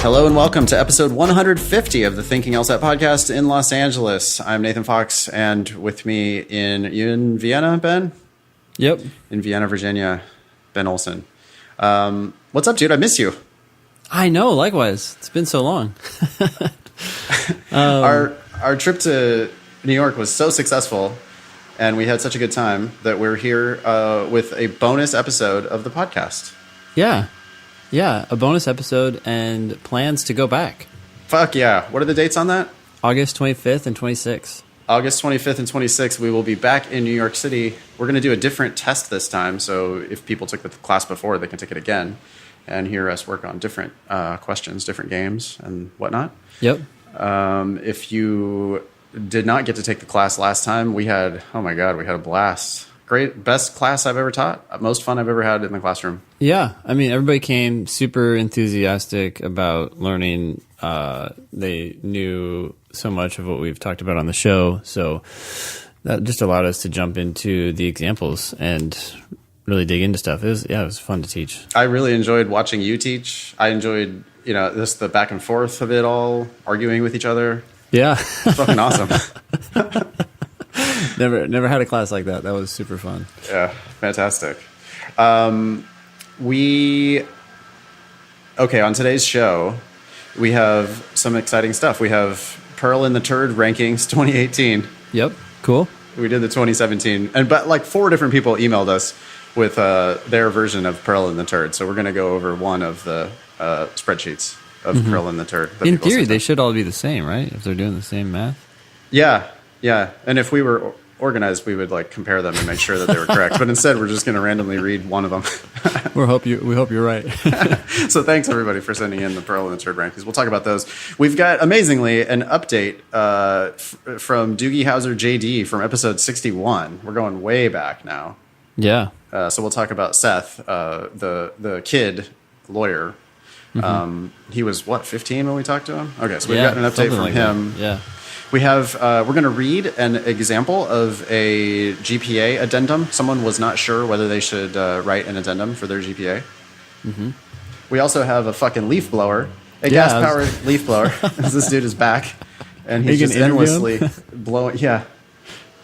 Hello and welcome to episode 150 of the Thinking LSAT podcast in Los Angeles. I'm Nathan Fox, and with me in Vienna, Ben? Yep. In Vienna, Virginia, Ben Olson. What's up, dude? I miss you. I know, likewise. It's been so long. Our trip to New York was so successful, and we had such a good time that we're here with a bonus episode of the podcast. Yeah, a bonus episode and plans to go back. Fuck yeah. What are the dates on that? August 25th and 26th. August 25th and 26th, we will be back in New York City. We're going to do a different test this time, so if people took the class before, they can take it again and hear us work on different questions, different games, and whatnot. Yep. If you did not get to take the class last time, we had a blast. Great, best class I've ever taught. Most fun I've ever had in the classroom. Yeah, I mean, everybody came super enthusiastic about learning. They knew so much of what we've talked about on the show, so that just allowed us to jump into the examples and really dig into stuff. It was fun to teach. I really enjoyed watching you teach. I enjoyed, just the back and forth of it all, arguing with each other. Yeah. It's fucking awesome. Never had a class like that. That was super fun. Yeah, fantastic. On today's show, we have some exciting stuff. We have Pearl-in-the-Turd rankings 2018. Yep, cool. We did the 2017, but like 4 different people emailed us with their version of Pearl-in-the-Turd. So we're going to go over one of the spreadsheets of Pearl-in-the-Turd. In theory, they should all be the same, right? If they're doing the same math. Yeah. And if we were organized, we would compare them and make sure that they were correct. But instead, we're just going to randomly read one of them. We hope you're right. So thanks everybody for sending in the Pearl-in-the-Turd rankings. We'll talk about those. We've got amazingly an update from Doogie Howser JD from episode 61. We're going way back now. Yeah. So we'll talk about Seth, the kid lawyer. He was 15 when we talked to him. Okay, so we've got an update from him. That. Yeah. We have, we're going to read an example of a GPA addendum. Someone was not sure whether they should write an addendum for their GPA. Mm-hmm. We also have a fucking leaf blower, gas-powered leaf blower. This dude is back, and he's just endlessly blowing. Yeah.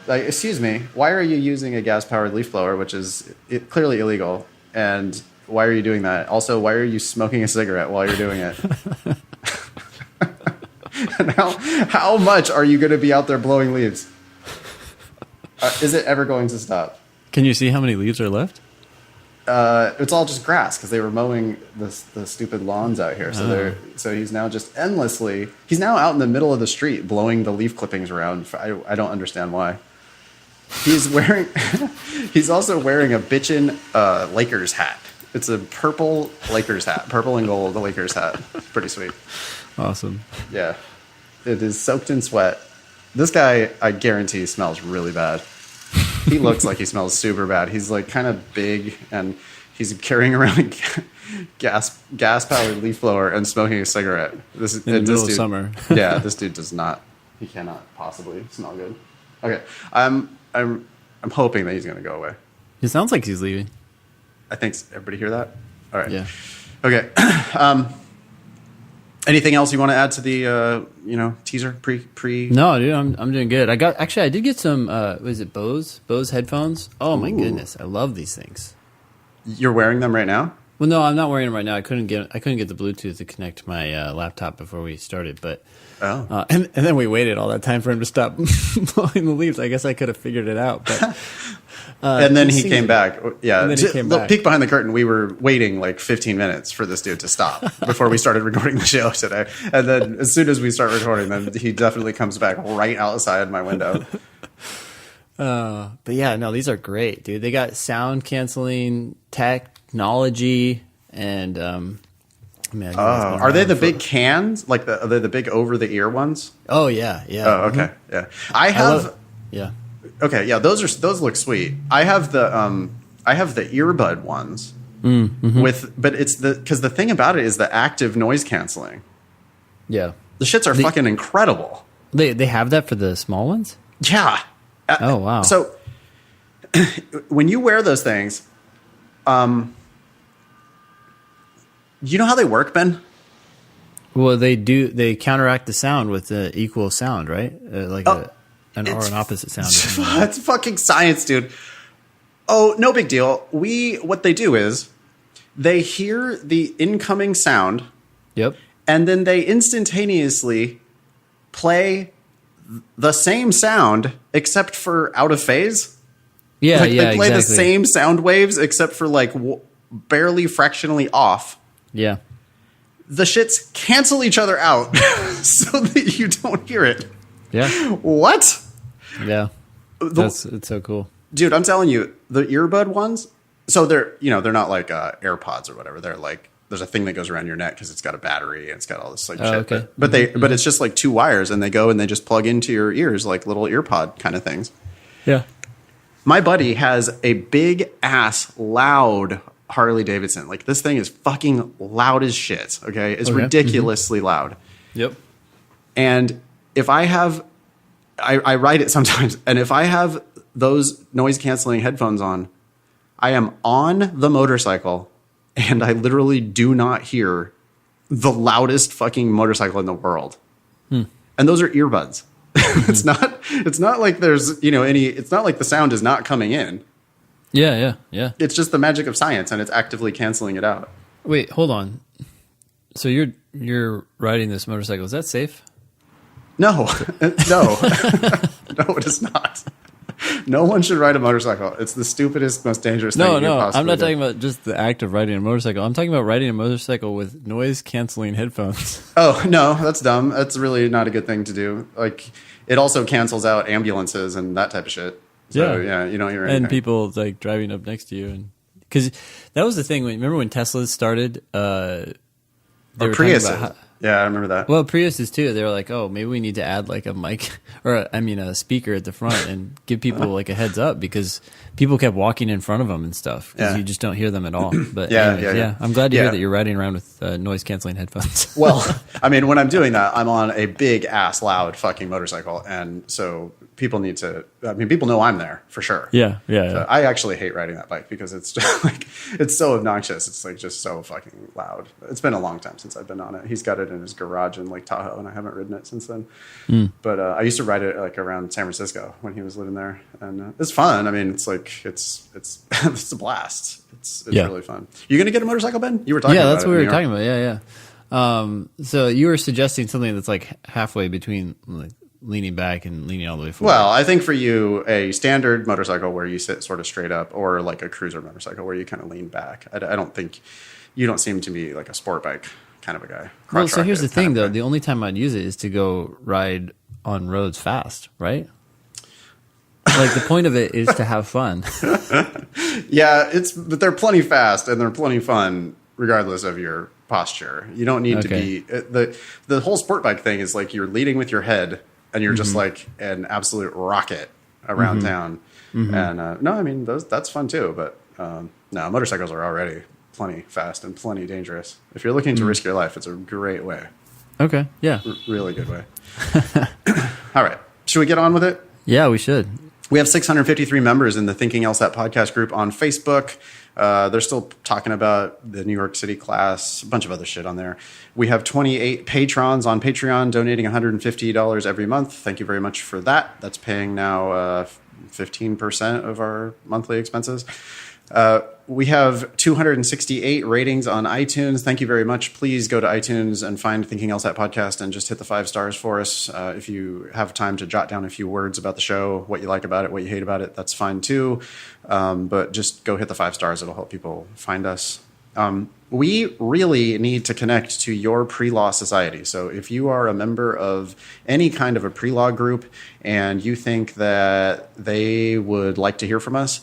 Excuse me, why are you using a gas-powered leaf blower, which is clearly illegal? And why are you doing that? Also, why are you smoking a cigarette while you're doing it? And how much are you going to be out there blowing leaves? Is it ever going to stop? Can you see how many leaves are left? It's all just grass because they were mowing the stupid lawns out here. So he's now just endlessly. He's now out in the middle of the street blowing the leaf clippings around. I don't understand why. He's also wearing a bitchin' Lakers hat. It's a purple Lakers hat, purple and gold Lakers hat. Pretty sweet. Awesome. Yeah. It is soaked in sweat. This guy, I guarantee, smells really bad. He looks like he smells super bad. He's kind of big, and he's carrying around a gas-powered leaf blower and smoking a cigarette. In the middle of summer. Yeah, this dude does not. He cannot possibly smell good. Okay, I'm hoping that he's going to go away. It sounds like he's leaving. I think everybody hear that. All right. Yeah. Okay. Anything else you want to add to the teaser pre? No, dude, I'm doing good. I did get some. Was it Bose headphones? Oh my goodness, I love these things. You're wearing them right now? Well, no, I'm not wearing them right now. I couldn't get the Bluetooth to connect to my laptop before we started, but and then we waited all that time for him to stop blowing the leaves. I guess I could have figured it out, but. And then he came back. Yeah. And then he came back. Peek behind the curtain. We were waiting 15 minutes for this dude to stop before we started recording the show today. And then as soon as we start recording, then he definitely comes back right outside my window. But yeah, no, these are great, dude. They got sound canceling technology and are they the big cans? Are they the big over the ear ones? Oh yeah. Oh, okay. Mm-hmm. Yeah. I have Okay, yeah, those look sweet. I have the earbud ones but it's because the thing about it is the active noise canceling. Yeah, the shits are fucking incredible. They have that for the small ones. Yeah. Oh wow. So when you wear those things, you know how they work, Ben? Well, they counteract the sound with the equal sound, right? Or an opposite sound. It's fucking science, dude. Oh, no big deal. What they do is they hear the incoming sound. Yep. And then they instantaneously play the same sound except for out of phase. Yeah, like yeah, they play exactly. the same sound waves except for like barely fractionally off. Yeah. The shits cancel each other out so that you don't hear it. Yeah. What? Yeah. It's so cool. Dude, I'm telling you, the earbud ones, so they're not like AirPods or whatever. They're like, there's a thing that goes around your neck because it's got a battery and it's got all this like shit. Okay. But it's just like two wires and they go and they just plug into your ears like little earpod kind of things. Yeah. My buddy has a big ass loud Harley Davidson. Like this thing is fucking loud as shit. Okay. It's ridiculously loud. Yep. And if I have, I ride it sometimes. And if I have those noise canceling headphones on, I am on the motorcycle and I literally do not hear the loudest fucking motorcycle in the world. And those are earbuds. It's not like there's, it's not like the sound is not coming in. Yeah. It's just the magic of science and it's actively canceling it out. Wait, hold on. So you're riding this motorcycle. Is that safe? No, no, it is not. No one should ride a motorcycle. It's the stupidest, most dangerous thing. No, I'm not talking about just the act of riding a motorcycle. I'm talking about riding a motorcycle with noise canceling headphones. Oh, no, that's dumb. That's really not a good thing to do. Like, it also cancels out ambulances and that type of shit. So, yeah, you don't hear anything. And people like driving up next to you, and because that was the thing. Remember when Teslas started? Priuses. Yeah, I remember that. Well, Priuses too. They were like, "Oh, maybe we need to add like a mic, or a speaker at the front, and give people like a heads up because people kept walking in front of them and stuff because you just don't hear them at all." But yeah. I'm glad to hear that you're riding around with noise canceling headphones. Well, I mean, when I'm doing that, I'm on a big ass loud fucking motorcycle, and so people need to. I mean, people know I'm there for sure. Yeah. So I actually hate riding that bike because it's just like it's so obnoxious. It's like just so fucking loud. It's been a long time since I've been on it. He's got it in his garage in Lake Tahoe, and I haven't ridden it since then. But I used to ride it like around San Francisco when he was living there, and it's fun. I mean, it's like it's it's a blast. It's really fun. You gonna get a motorcycle, Ben? You were talking about that's what we were talking about. Yeah. So you were suggesting something that's like halfway between like leaning back and leaning all the way forward. Well, I think for you, a standard motorcycle where you sit sort of straight up, or like a cruiser motorcycle where you kind of lean back. I don't think you don't seem to be like a sport bike kind of a guy. Well, so here's the thing, though. The only time I'd use it is to go ride on roads fast, right? Like the point of it is to have fun. Yeah, but they're plenty fast and they're plenty fun regardless of your posture. You don't need to be the whole sport bike thing is like you're leading with your head and you're just like an absolute rocket around town. And no, I mean that's fun too. But no, motorcycles are already plenty fast and plenty dangerous. If you're looking to risk your life, it's a great way. Okay, yeah, really good way. All right, should we get on with it? Yeah, we should. We have 653 members in the Thinking LSAT podcast group on Facebook. They're still talking about the New York City class, a bunch of other shit on there. We have 28 patrons on Patreon donating $150 every month. Thank you very much for that. That's paying now 15% of our monthly expenses. We have 268 ratings on iTunes. Thank you very much. Please go to iTunes and find Thinking LSAT podcast and just hit the 5 stars for us. If you have time to jot down a few words about the show, what you like about it, what you hate about it, that's fine too. But just go hit the 5 stars. It'll help people find us. We really need to connect to your pre-law society. So if you are a member of any kind of a pre-law group and you think that they would like to hear from us,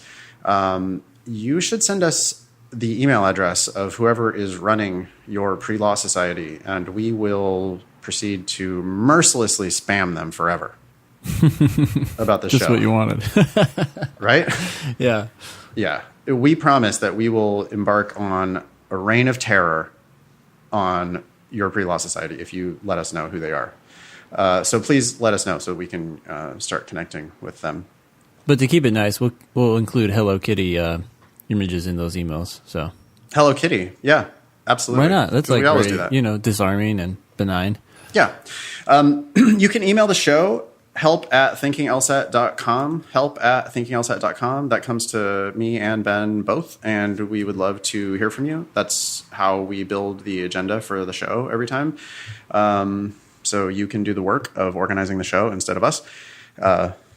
you should send us the email address of whoever is running your pre-law society, and we will proceed to mercilessly spam them forever about the show. Just what you wanted. Right? Yeah. Yeah. We promise that we will embark on a reign of terror on your pre-law society if you let us know who they are. So please let us know so we can start connecting with them. But to keep it nice, we'll include Hello Kitty images in those emails. So Hello Kitty, yeah, absolutely. Why not? That's like we always very, do that. disarming and benign. Yeah. You can email the show, help@thinkinglsat.com, help@thinkinglsat.com. That comes to me and Ben both, and we would love to hear from you. That's how we build the agenda for the show every time. So you can do the work of organizing the show instead of us.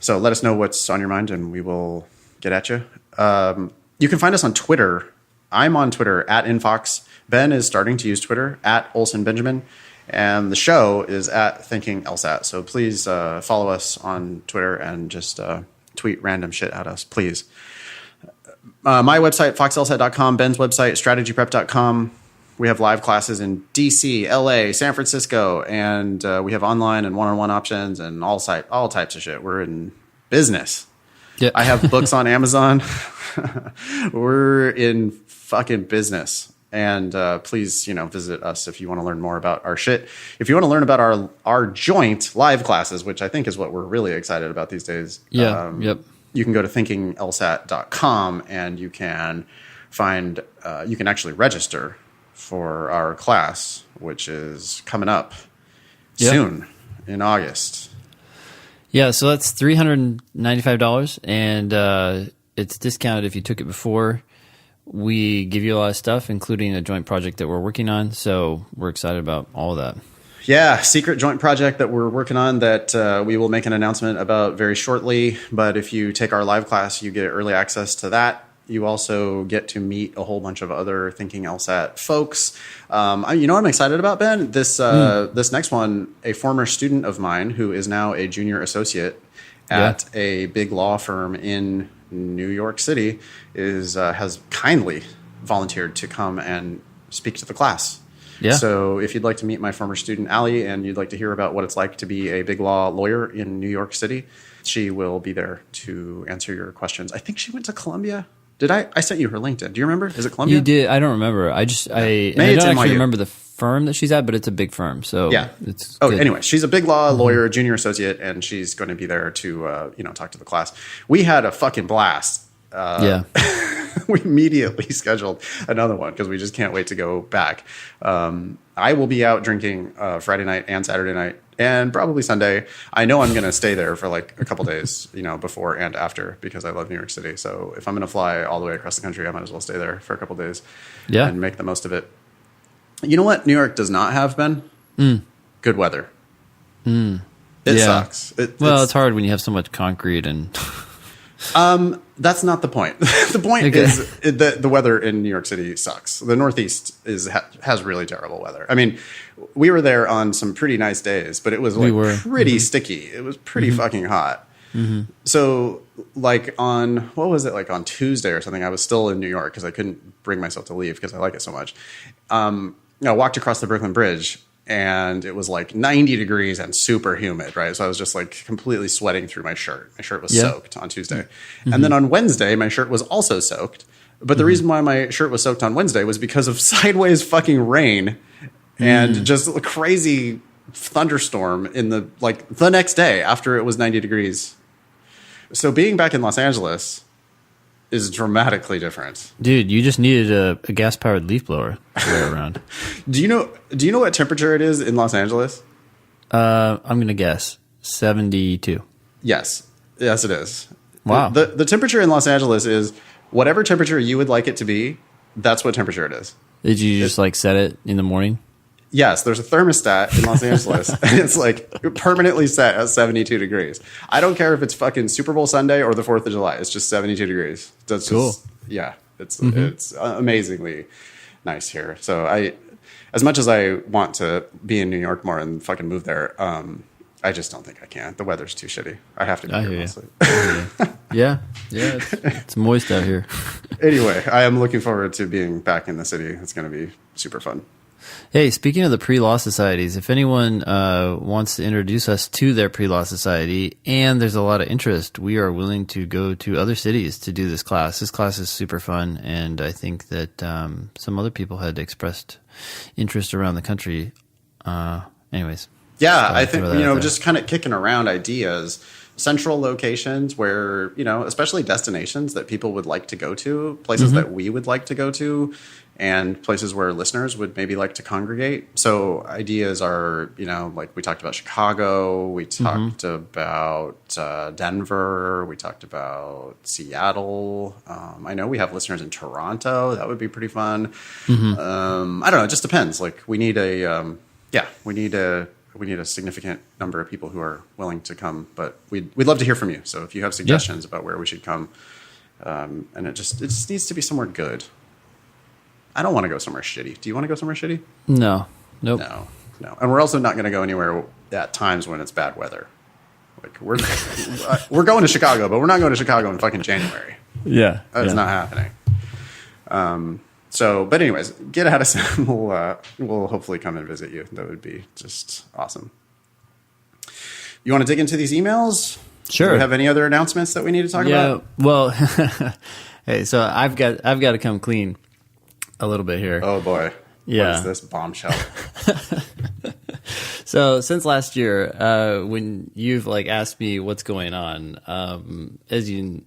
So let us know what's on your mind, and we will get at you. You can find us on Twitter. I'm on Twitter, @Infox. Ben is starting to use Twitter, @OlsonBenjamin. And the show is @ThinkingLSAT. So please follow us on Twitter and just tweet random shit at us, please. My website, foxlsat.com. Ben's website, strategyprep.com. We have live classes in DC, LA, San Francisco, and we have online and one-on-one options and all types of shit. We're in business. Yeah. I have books on Amazon. We're in fucking business. And please, visit us if you want to learn more about our shit. If you want to learn about our joint live classes, which I think is what we're really excited about these days. Yeah. Yep. You can go to thinkinglsat.com and you can find, you can actually register for our class, which is coming up soon in August. Yeah. So that's $395, and it's discounted if you took it before. We give you a lot of stuff, including a joint project that we're working on. So we're excited about all of that. Yeah, secret joint project that we're working on that we will make an announcement about very shortly. But if you take our live class, you get early access to that. You also get to meet a whole bunch of other Thinking LSAT folks. You know what I'm excited about, Ben? This next one, a former student of mine who is now a junior associate at a big law firm in New York City has kindly volunteered to come and speak to the class. Yeah. So if you'd like to meet my former student, Allie, and you'd like to hear about what it's like to be a big law lawyer in New York City, she will be there to answer your questions. I think she went to Columbia. Did I sent you her LinkedIn. Do you remember? Is it Columbia? You did. I don't remember. I don't actually remember the firm that she's at, but it's a big firm. So yeah. It's good. Anyway, she's a big law lawyer, junior associate, and she's going to be there to talk to the class. We had a fucking blast. We immediately scheduled another one because we just can't wait to go back. I will be out drinking Friday night and Saturday night and probably Sunday. I know I'm going to stay there for like a couple days, before and after, because I love New York City. So if I'm going to fly all the way across the country, I might as well stay there for a couple days and make the most of it. You know what New York does not have, Ben? Good weather. It sucks. It's hard when you have so much concrete and... That's not the point. The point is that the weather in New York City sucks. The Northeast has really terrible weather. I mean, we were there on some pretty nice days, but it was pretty sticky. It was pretty fucking hot. So like on Tuesday or something, I was still in New York because I couldn't bring myself to leave because I like it so much. I walked across the Brooklyn Bridge, and it was like 90 degrees and super humid, right? So I was just like completely sweating through my shirt. My shirt was soaked on Tuesday. And then on Wednesday, my shirt was also soaked. But the reason why my shirt was soaked on Wednesday was because of sideways fucking rain and just a crazy thunderstorm in the next day after it was 90 degrees. So being back in Los Angeles is dramatically different. Dude, you just needed a gas-powered leaf blower to wear around. Do you know what temperature it is in Los Angeles? I'm going to guess 72. Yes, it is. Wow. The temperature in Los Angeles is whatever temperature you would like it to be, that's what temperature it is. Did you just set it in the morning? Yes, there's a thermostat in Los Angeles. And it's permanently set at 72 degrees. I don't care if it's fucking Super Bowl Sunday or the 4th of July. It's just 72 degrees. That's cool. It's amazingly nice here. So as much as I want to be in New York more and fucking move there, I just don't think I can. The weather's too shitty. I have to be here mostly. Yeah, it's moist out here. Anyway, I am looking forward to being back in the city. It's going to be super fun. Hey, speaking of the pre-law societies, if anyone wants to introduce us to their pre-law society and there's a lot of interest, we are willing to go to other cities to do this class. This class is super fun, and I think that some other people had expressed interest around the country. Anyways. Yeah, I think, just kind of kicking around ideas. central locations where, especially destinations that people would like to go to, places that we would like to go to, and places where listeners would maybe like to congregate. So ideas are, like we talked about Chicago, we talked about Denver, we talked about Seattle. I know we have listeners in Toronto. That would be pretty fun. I don't know. It just depends. Like we need we need a significant number of people who are willing to come, but we'd love to hear from you. So if you have suggestions about where we should come, and it just needs to be somewhere good. I don't want to go somewhere shitty. Do you want to go somewhere shitty? No. Nope. No. And we're also not going to go anywhere at times when it's bad weather. Like we're going to Chicago, but we're not going to Chicago in fucking January. Yeah. That's not happening. But anyways, get ahead of us. We'll hopefully come and visit you. That would be just awesome. You want to dig into these emails? Sure. Do we have any other announcements that we need to talk about? Well, hey, so I've got to come clean a little bit here. Oh boy. Yeah. What is this bombshell? So since last year, when you've asked me what's going on, as you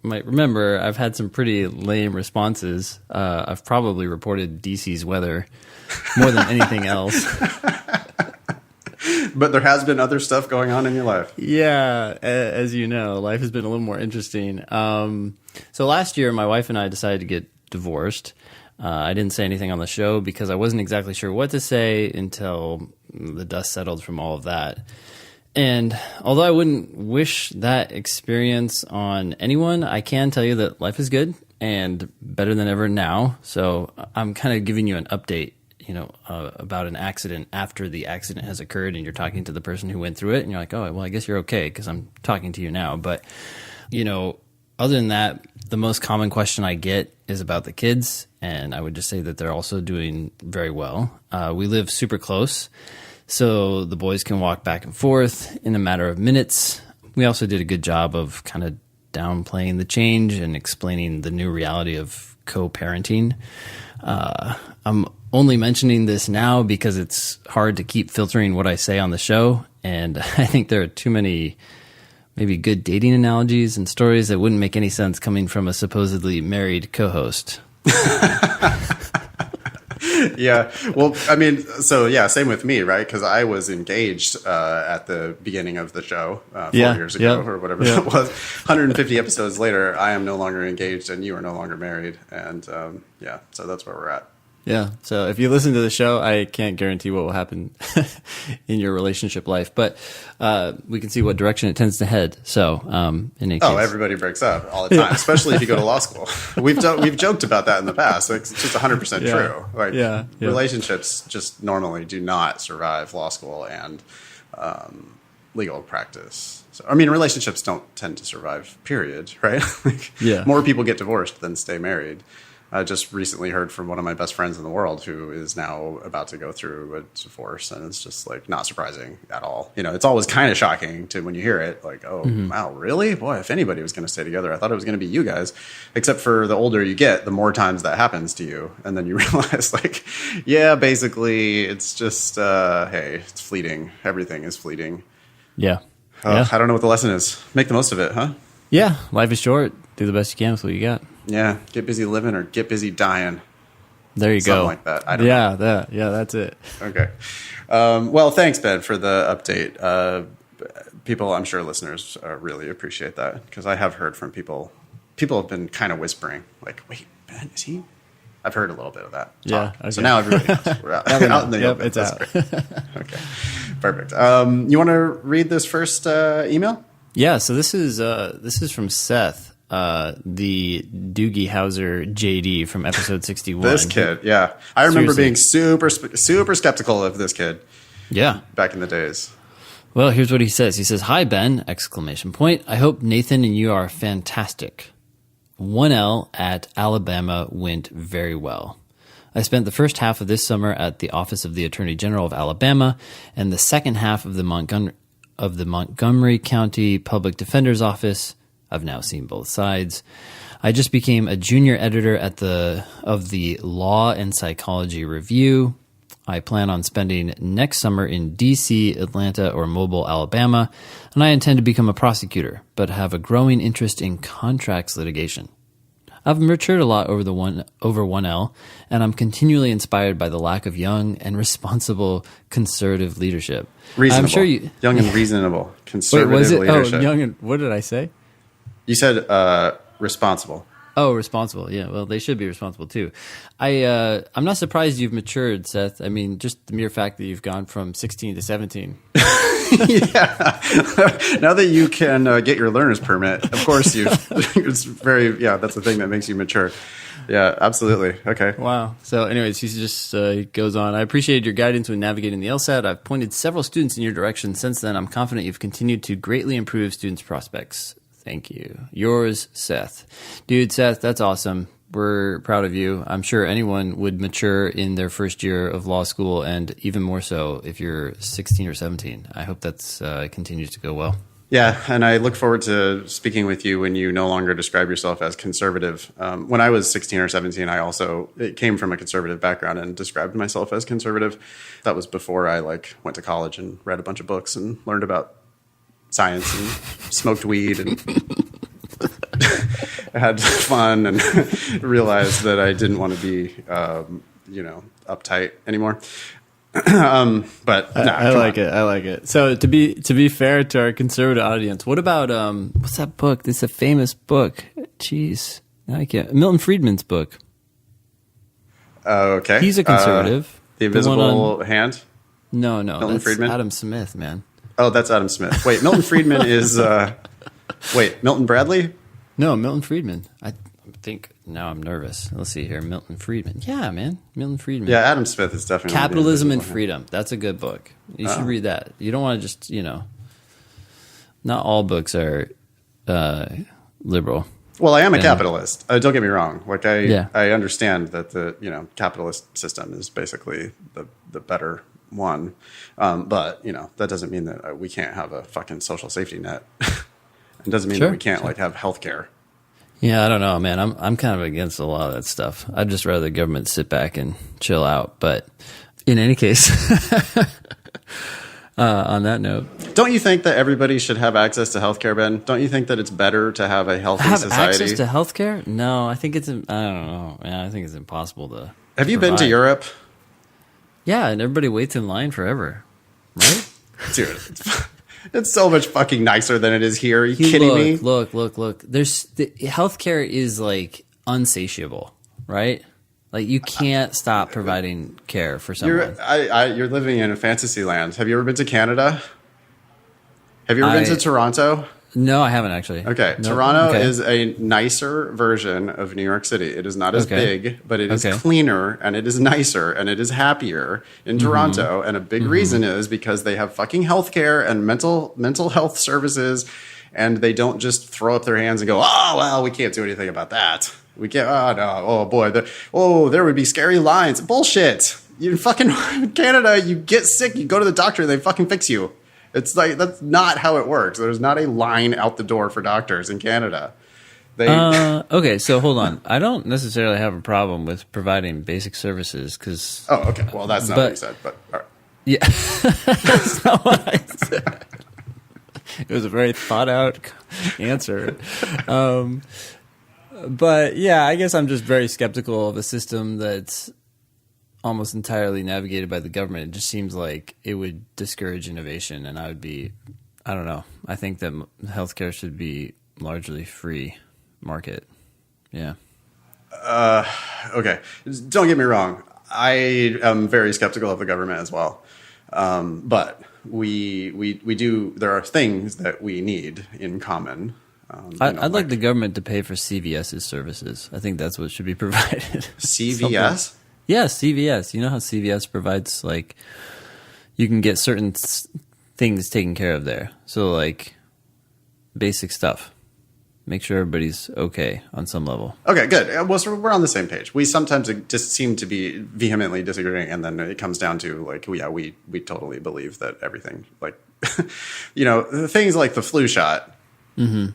might remember, I've had some pretty lame responses. I've probably reported DC's weather more than anything else. But there has been other stuff going on in your life. Yeah, as you know, life has been a little more interesting. So last year, my wife and I decided to get divorced. I didn't say anything on the show because I wasn't exactly sure what to say until the dust settled from all of that. And although I wouldn't wish that experience on anyone, I can tell you that life is good and better than ever now. So I'm kind of giving you an update, about an accident after the accident has occurred and you're talking to the person who went through it and you're like, oh, well, I guess you're okay because I'm talking to you now. But, other than that, the most common question I get is about the kids. And I would just say that they're also doing very well. We live super close, so the boys can walk back and forth in a matter of minutes. We also did a good job of kind of downplaying the change and explaining the new reality of co-parenting. I'm only mentioning this now because it's hard to keep filtering what I say on the show. And I think there are too many maybe good dating analogies and stories that wouldn't make any sense coming from a supposedly married co-host. Yeah. Well, I mean, so yeah, same with me, right? Because I was engaged at the beginning of the show 4 years ago or whatever that was. 150 episodes later, I am no longer engaged and you are no longer married. And so that's where we're at. Yeah. So if you listen to the show, I can't guarantee what will happen in your relationship life, but we can see what direction it tends to head. So, in any case. Everybody breaks up all the time, especially if you go to law school. We've joked about that in the past. It's just 100% true. Relationships just normally do not survive law school and legal practice. So, I mean, relationships don't tend to survive, period, right? More people get divorced than stay married. I just recently heard from one of my best friends in the world who is now about to go through a divorce, and it's just not surprising at all. It's always kind of shocking to when you hear it, wow, really? Boy, if anybody was going to stay together, I thought it was going to be you guys. Except for the older you get, the more times that happens to you, and then you realize, basically, it's just, hey, it's fleeting. Everything is fleeting. Yeah. I don't know what the lesson is. Make the most of it, huh? Yeah, life is short. Do the best you can with what you got. Yeah, get busy living or get busy dying. There you go. Something like that. I don't know. Yeah, that's it. Okay. Well, thanks, Ben, for the update. People, I'm sure listeners really appreciate that because I have heard from people. People have been kind of whispering, wait, Ben, is he? I've heard a little bit of that talk. Yeah. Okay. So now everybody knows. We're out in the open. It's out. Okay. Perfect. You want to read this first email? Yeah. So this is from Seth. The Doogie Howser JD from episode 61. This kid, yeah. I remember being super skeptical of this kid. Yeah. Back in the days. Well, here's what he says. He says, "Hi, Ben, ! I hope Nathan and you are fantastic. 1L at Alabama went very well. I spent the first half of this summer at the Office of the Attorney General of Alabama and the second half of the Montgomery County Public Defender's Office. I've now seen both sides. I just became a junior editor of the Law and Psychology Review. I plan on spending next summer in D.C., Atlanta, or Mobile, Alabama, and I intend to become a prosecutor, but have a growing interest in contracts litigation. I've matured a lot over 1L, and I'm continually inspired by the lack of young and responsible conservative leadership. Reasonable. I'm sure you young and reasonable conservative leadership. Oh, young and what did I say? You said responsible. Oh, responsible. Yeah, well, they should be responsible too. I'm not surprised you've matured, Seth. I mean, just the mere fact that you've gone from 16 to 17. Yeah. Now that you can get your learner's permit, of course it's very, that's the thing that makes you mature. Yeah, absolutely. Okay. Wow. So anyways, he just goes on. I appreciated your guidance when navigating the LSAT. I've pointed several students in your direction since then. I'm confident you've continued to greatly improve students' prospects. Thank you. Yours, Seth. Dude, Seth, that's awesome. We're proud of you. I'm sure anyone would mature in their first year of law school, and even more so if you're 16 or 17. I hope that's continues to go well. Yeah, and I look forward to speaking with you when you no longer describe yourself as conservative. When I was 16 or 17, it came from a conservative background and described myself as conservative. That was before I went to college and read a bunch of books and learned about science and smoked weed and had fun and realized that I didn't want to be, uptight anymore. But I like it. I like it. So to be fair to our conservative audience, what about what's that book? This is a famous book. Jeez, I can't. Milton Friedman's book. Okay, he's a conservative. The Invisible Hand. No, Milton that's Friedman? Adam Smith, man. Oh, that's Adam Smith. Wait, Milton Friedman is. Milton Bradley. No, Milton Friedman. I think now I'm nervous. Let's see here. Milton Friedman. Yeah, man. Milton Friedman. Yeah, Adam Smith is definitely Capitalism and Freedom. That's a good book. You should read that. You don't want to just, not all books are liberal. Well, I am a capitalist. Don't get me wrong. I understand that the capitalist system is basically the better one. But that doesn't mean that we can't have a fucking social safety net. It doesn't mean that we can't have health care. Yeah, I don't know, man. I'm kind of against a lot of that stuff. I'd just rather the government sit back and chill out. But in any case, on that note, don't you think that everybody should have access to healthcare, Ben? Don't you think that it's better to have a healthy society? Have access to healthcare? No, I think I don't know. Man, I think it's impossible to. Have you been to Europe? Yeah, and everybody waits in line forever, right? Dude. It's so much fucking nicer than it is here. Are you kidding me? Look. Healthcare is unsatiable, right? You can't stop providing care for someone. You're living in a fantasy land. Have you ever been to Canada? Have you ever been to Toronto? No, I haven't actually. Okay. No? Toronto is a nicer version of New York City. It is not as big, but it is cleaner and it is nicer and it is happier in Toronto. And a big reason is because they have fucking healthcare and mental health services, and they don't just throw up their hands and go, "Oh, well, we can't do anything about that. We can't. Oh no. Oh boy. There would be scary lines." Bullshit. You fucking Canada. You get sick. You go to the doctor. They fucking fix you. It's that's not how it works. There's not a line out the door for doctors in Canada. Okay, so hold on. I don't necessarily have a problem with providing basic services because. Oh, okay. Well, that's not what you said, but all right. Yeah, that's not what I said. It was a very thought out answer. But yeah, I guess I'm just very skeptical of a system that's almost entirely navigated by the government. It just seems like it would discourage innovation, and I don't know. I think that healthcare should be largely free market. Yeah. Okay. Don't get me wrong. I am very skeptical of the government as well. But we do, there are things that we need in common. I'd like the government to pay for CVS's services. I think that's what should be provided. CVS? Yeah, CVS. You know how CVS provides, you can get certain things taken care of there. So, basic stuff. Make sure everybody's okay on some level. Okay, good. Well, so we're on the same page. We sometimes just seem to be vehemently disagreeing, and then it comes down to, we totally believe that everything, things like the flu shot. Mm-hmm.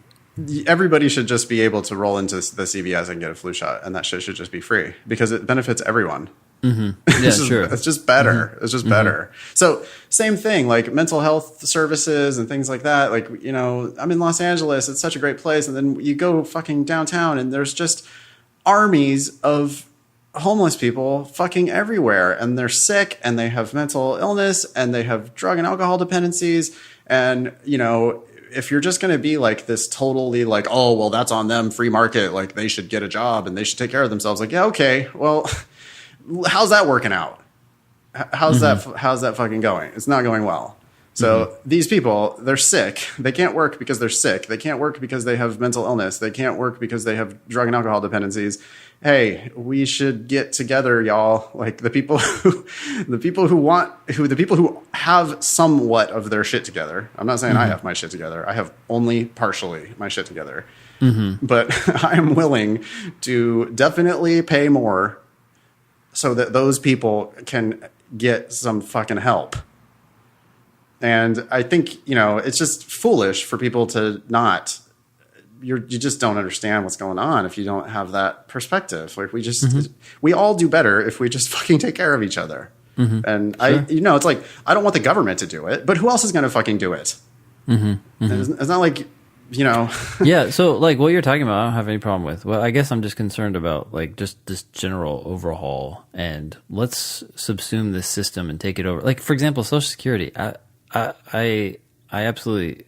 Everybody should just be able to roll into the CVS and get a flu shot, and that shit should just be free because it benefits everyone. Yeah, sure. It's just better. It's just better. So same thing, like mental health services and things like that. Like, you know, I'm in Los Angeles. It's such a great place. And then you go fucking downtown and there's just armies of homeless people fucking everywhere. And they're sick and they have mental illness and they have drug and alcohol dependencies. And, you know, if you're just going to be like this totally like, oh, well, that's on them, free market, like they should get a job and they should take care of themselves. Like, yeah, okay, well, how's that working out? How's that fucking going? It's not going well. So these people, they're sick. They can't work because they're sick. They can't work because they have mental illness. They can't work because they have drug and alcohol dependencies. Hey, we should get together, y'all. Like the people who have somewhat of their shit together. I'm not saying I have my shit together. I have only partially my shit together. But I am willing to definitely pay more so that those people can get some fucking help. And I think, you know, it's just foolish for people to not, you just don't understand what's going on if you don't have that perspective. Like we all do better if we just fucking take care of each other. And sure. It's like, I don't want the government to do it, but who else is going to fucking do it? It's not like, you know. Yeah. So like what you're talking about, I don't have any problem with. Well, I guess I'm just concerned about like just this general overhaul and let's subsume this system and take it over. Like for example, Social Security, I absolutely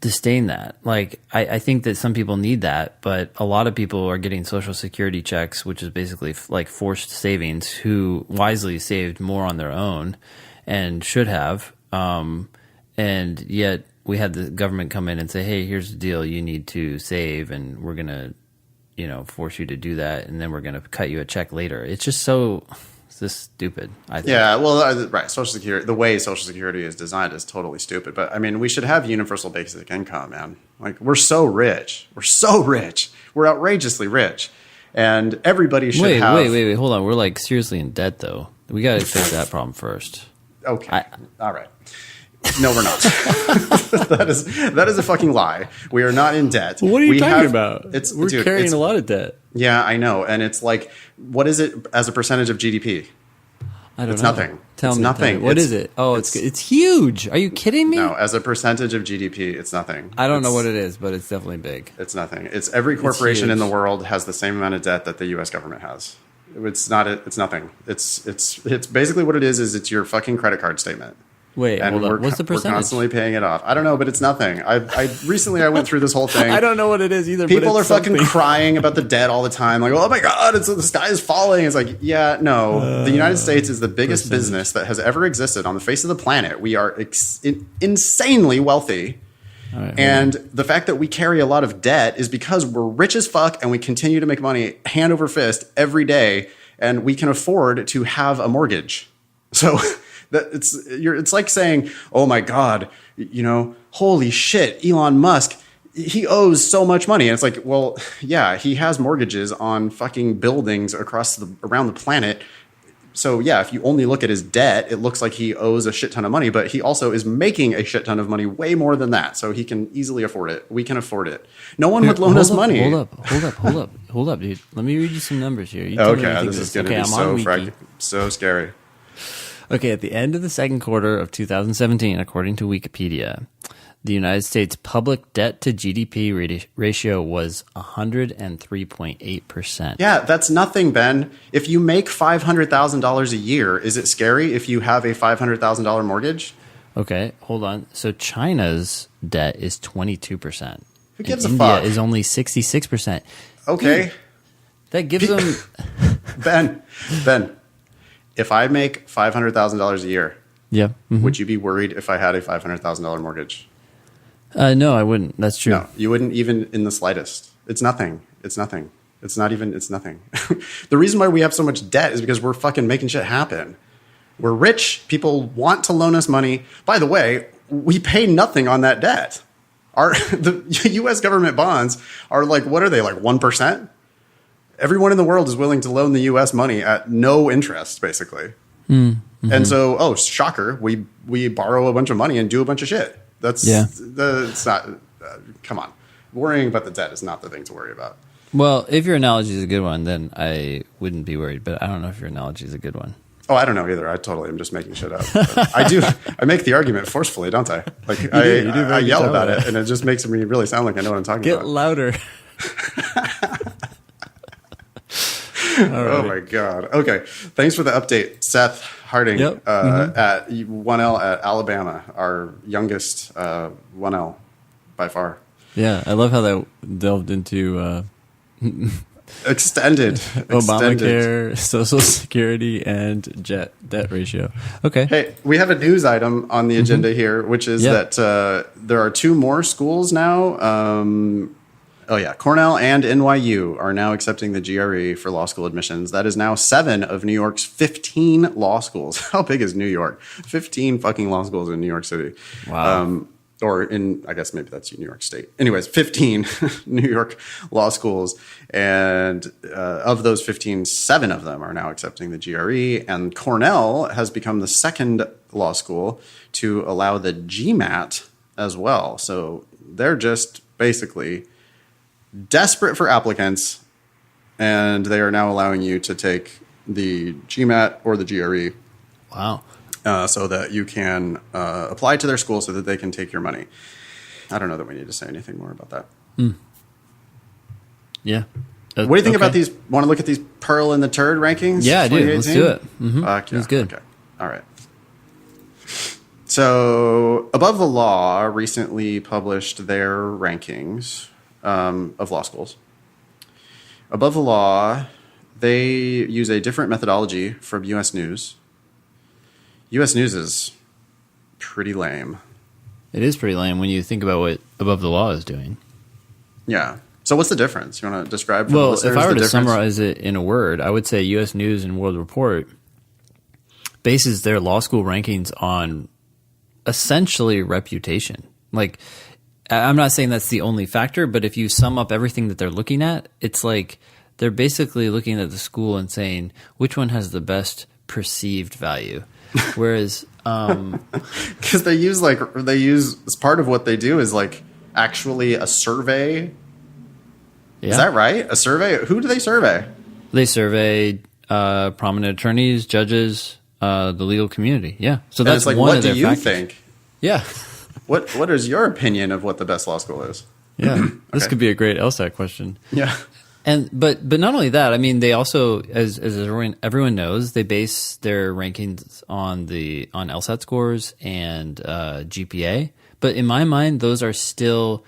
disdain that. Like, I think that some people need that, but a lot of people are getting Social Security checks, which is basically like forced savings, who wisely saved more on their own and should have. And yet we had the government come in and say, hey, here's the deal. You need to save and we're going to, you know, force you to do that. And then we're going to cut you a check later. It's just so... It's just stupid, I think. Yeah, well, right. Social Security, the way Social Security is designed is totally stupid. But I mean, we should have universal basic income, man. Like, we're so rich. We're so rich. We're outrageously rich. And everybody should have... Wait. Hold on. We're like seriously in debt, though. We got to fix that problem first. Okay. All right. No, we're not. that is a fucking lie. We are not in debt. What are you talking about? We're carrying a lot of debt. Yeah, I know. And it's like, what is it as a percentage of GDP? I don't know. It's nothing. Tell me. Nothing. What is it? Oh, it's huge. Are you kidding me? No, as a percentage of GDP, it's nothing. I don't know what it is, but it's definitely big. It's nothing. It's every corporation in the world has the same amount of debt that the U.S. government has. It's not. It's nothing. It's basically what it is it's your fucking credit card statement. Wait, and hold on. What's the percentage? We're constantly paying it off. I don't know, but it's nothing. Recently I went through this whole thing. I don't know what it is either. People but are fucking crying about the debt all the time. Like, oh my God, the sky is falling. It's like, yeah, no. The United States is the biggest business that has ever existed on the face of the planet. We are insanely wealthy. Right, and the fact that we carry a lot of debt is because we're rich as fuck and we continue to make money hand over fist every day. And we can afford to have a mortgage. So... it's like saying, oh my God, you know, holy shit, Elon Musk, he owes so much money. And it's like, well, yeah, he has mortgages on fucking buildings around the planet. So yeah, if you only look at his debt, it looks like he owes a shit ton of money, but he also is making a shit ton of money, way more than that. So he can easily afford it. We can afford it. No one would loan us money. Hold up, dude. Let me read you some numbers here. Okay, this is going to be so scary. Okay, at the end of the second quarter of 2017, according to Wikipedia, the United States public debt to GDP ratio was 103.8%. Yeah, that's nothing, Ben. If you make $500,000 a year, is it scary if you have a $500,000 mortgage? Okay, hold on. So China's debt is 22%. Who gives a India fuck? is only 66%. Okay. Dude, that gives them... Ben. If I make $500,000 a year, yeah, would you be worried if I had a $500,000 mortgage? No, I wouldn't. That's true. No, you wouldn't even in the slightest. It's nothing. It's nothing. It's nothing. The reason why we have so much debt is because we're fucking making shit happen. We're rich. People want to loan us money. By the way, we pay nothing on that debt. The U.S. government bonds are like, what are they, like 1%? Everyone in the world is willing to loan the U.S. money at no interest, basically. Mm-hmm. And so, shocker, we borrow a bunch of money and do a bunch of shit. It's not, come on. Worrying about the debt is not the thing to worry about. Well, if your analogy is a good one, then I wouldn't be worried. But I don't know if your analogy is a good one. Oh, I don't know either. I totally am just making shit up. I make the argument forcefully, don't I? Like I yell about it, and it just makes me really sound like I know what I'm talking about. Get louder. Oh my God. Okay. Thanks for the update, Seth Harding at 1L at Alabama, our youngest 1L by far. Yeah, I love how that delved into Extended. Obamacare, Social Security, and debt ratio. Okay. Hey, we have a news item on the agenda here, which is that there are 2 more schools now. Cornell and NYU are now accepting the GRE for law school admissions. That is now 7 of New York's 15 law schools. How big is New York? 15 fucking law schools in New York City. Wow. Or in, I guess maybe that's New York State. Anyways, 15 New York law schools. And of those 15, 7 of them are now accepting the GRE. And Cornell has become the second law school to allow the GMAT as well. So they're just basically desperate for applicants. And they are now allowing you to take the GMAT or the GRE. Wow. So that you can apply to their school so that they can take your money. I don't know that we need to say anything more about that. Yeah. What do you think about these? Want to look at these Pearl-in-the-Turd rankings? Yeah, I do. Let's do it. That's good. Okay. All right. So Above the Law recently published their rankings of law schools. Above the Law, they use a different methodology from U.S. News. U.S. News is pretty lame. It is pretty lame when you think about what Above the Law is doing. Yeah. So what's the difference? You want to describe for the Well, listeners if I were the to difference? summarize it in a word, I would say U.S. News and World Report bases their law school rankings on essentially reputation. Like, I'm not saying that's the only factor, but if you sum up everything that they're looking at, it's like they're basically looking at the school and saying, which one has the best perceived value? Whereas, because they use as part of what they do is like actually a survey. yeah, Is that right? A survey? Who do they survey? they survey prominent attorneys, judges, the legal community. Yeah, so And that's it's like, one what of do their you factors. think? Yeah, What is your opinion of what the best law school is? yeah. This Okay. could be a great LSAT question. Yeah. And but not only that, I mean, they also, as everyone knows, they base their rankings on LSAT scores and GPA. But in my mind, those are still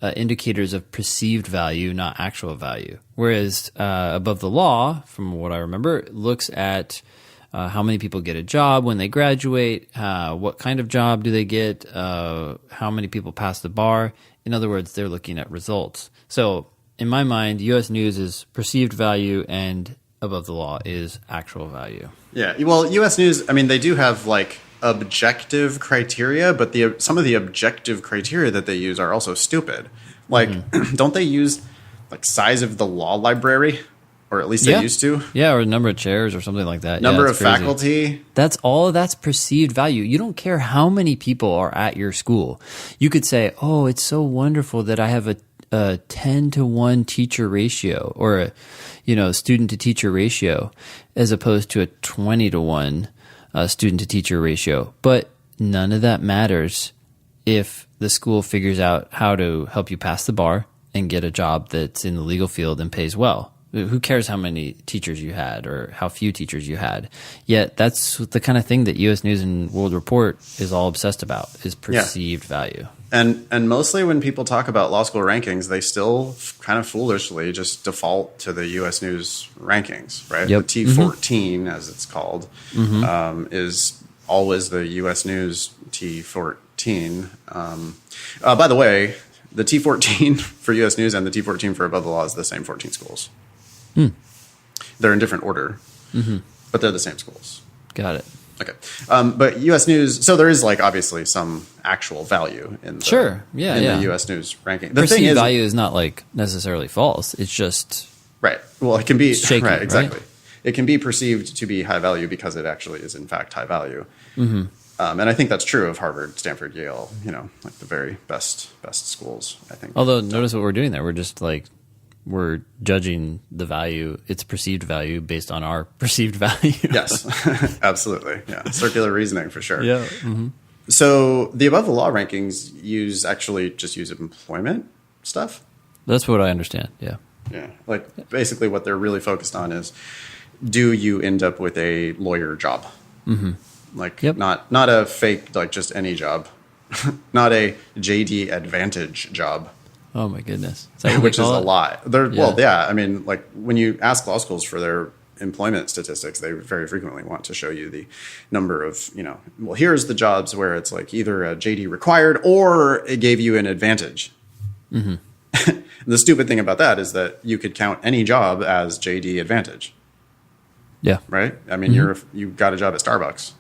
indicators of perceived value, not actual value. Whereas Above the Law, from what I remember, looks at how many people get a job when they graduate, what kind of job do they get, how many people pass the bar. In other words, they're looking at results. So in my mind, U.S. News is perceived value and Above the Law is actual value. Yeah. Well, U.S. News, I mean, they do have like objective criteria, but some of the objective criteria that they use are also stupid. Like, don't they use like size of the law library? Or at least they used to. Yeah, or number of chairs or something like that. Number of it's crazy. faculty. That's perceived value. You don't care how many people are at your school. You could say, oh, it's so wonderful that I have a 10-to-1 teacher ratio or a student to teacher ratio as opposed to a 20-to-1 student to teacher ratio. But none of that matters if the school figures out how to help you pass the bar and get a job that's in the legal field and pays well. Who cares how many teachers you had or how few teachers you had? Yet that's the kind of thing that U.S. News and World Report is all obsessed about, is perceived value. And mostly when people talk about law school rankings, they still kind of foolishly just default to the U.S. News rankings, right? Yep. The T14, as it's called, is always the U.S. News T14. By the way, the T14 for U.S. News and the T14 for Above the Law is the same 14 schools. They're in different order, but they're the same schools. Got it. Okay. But U.S. News, so there is like obviously some actual value in the, the U.S. News ranking. The perceived thing is, value is not like necessarily false. It's just right. Well, it can be shaky, right. Exactly. Right? It can be perceived to be high value because it actually is in fact high value. And I think that's true of Harvard, Stanford, Yale. Like the very best schools. I think. Although notice what we're doing there. We're just like we're judging the value, its perceived value, based on our perceived value. Yes, absolutely. Yeah, circular reasoning for sure. Yeah. Mm-hmm. So the above the law rankings use employment stuff. That's what I understand. Yeah. Yeah, like basically what they're really focused on is, do you end up with a lawyer job? Mm-hmm. Like not a fake, like just any job, not a JD Advantage job. Oh my goodness, which is a lot. Well, yeah. I mean, like when you ask law schools for their employment statistics, they very frequently want to show you the number of, well, here's the jobs where it's like either a JD required or it gave you an advantage. Mm-hmm. The stupid thing about that is that you could count any job as JD Advantage. Yeah. Right? I mean, you got a job at Starbucks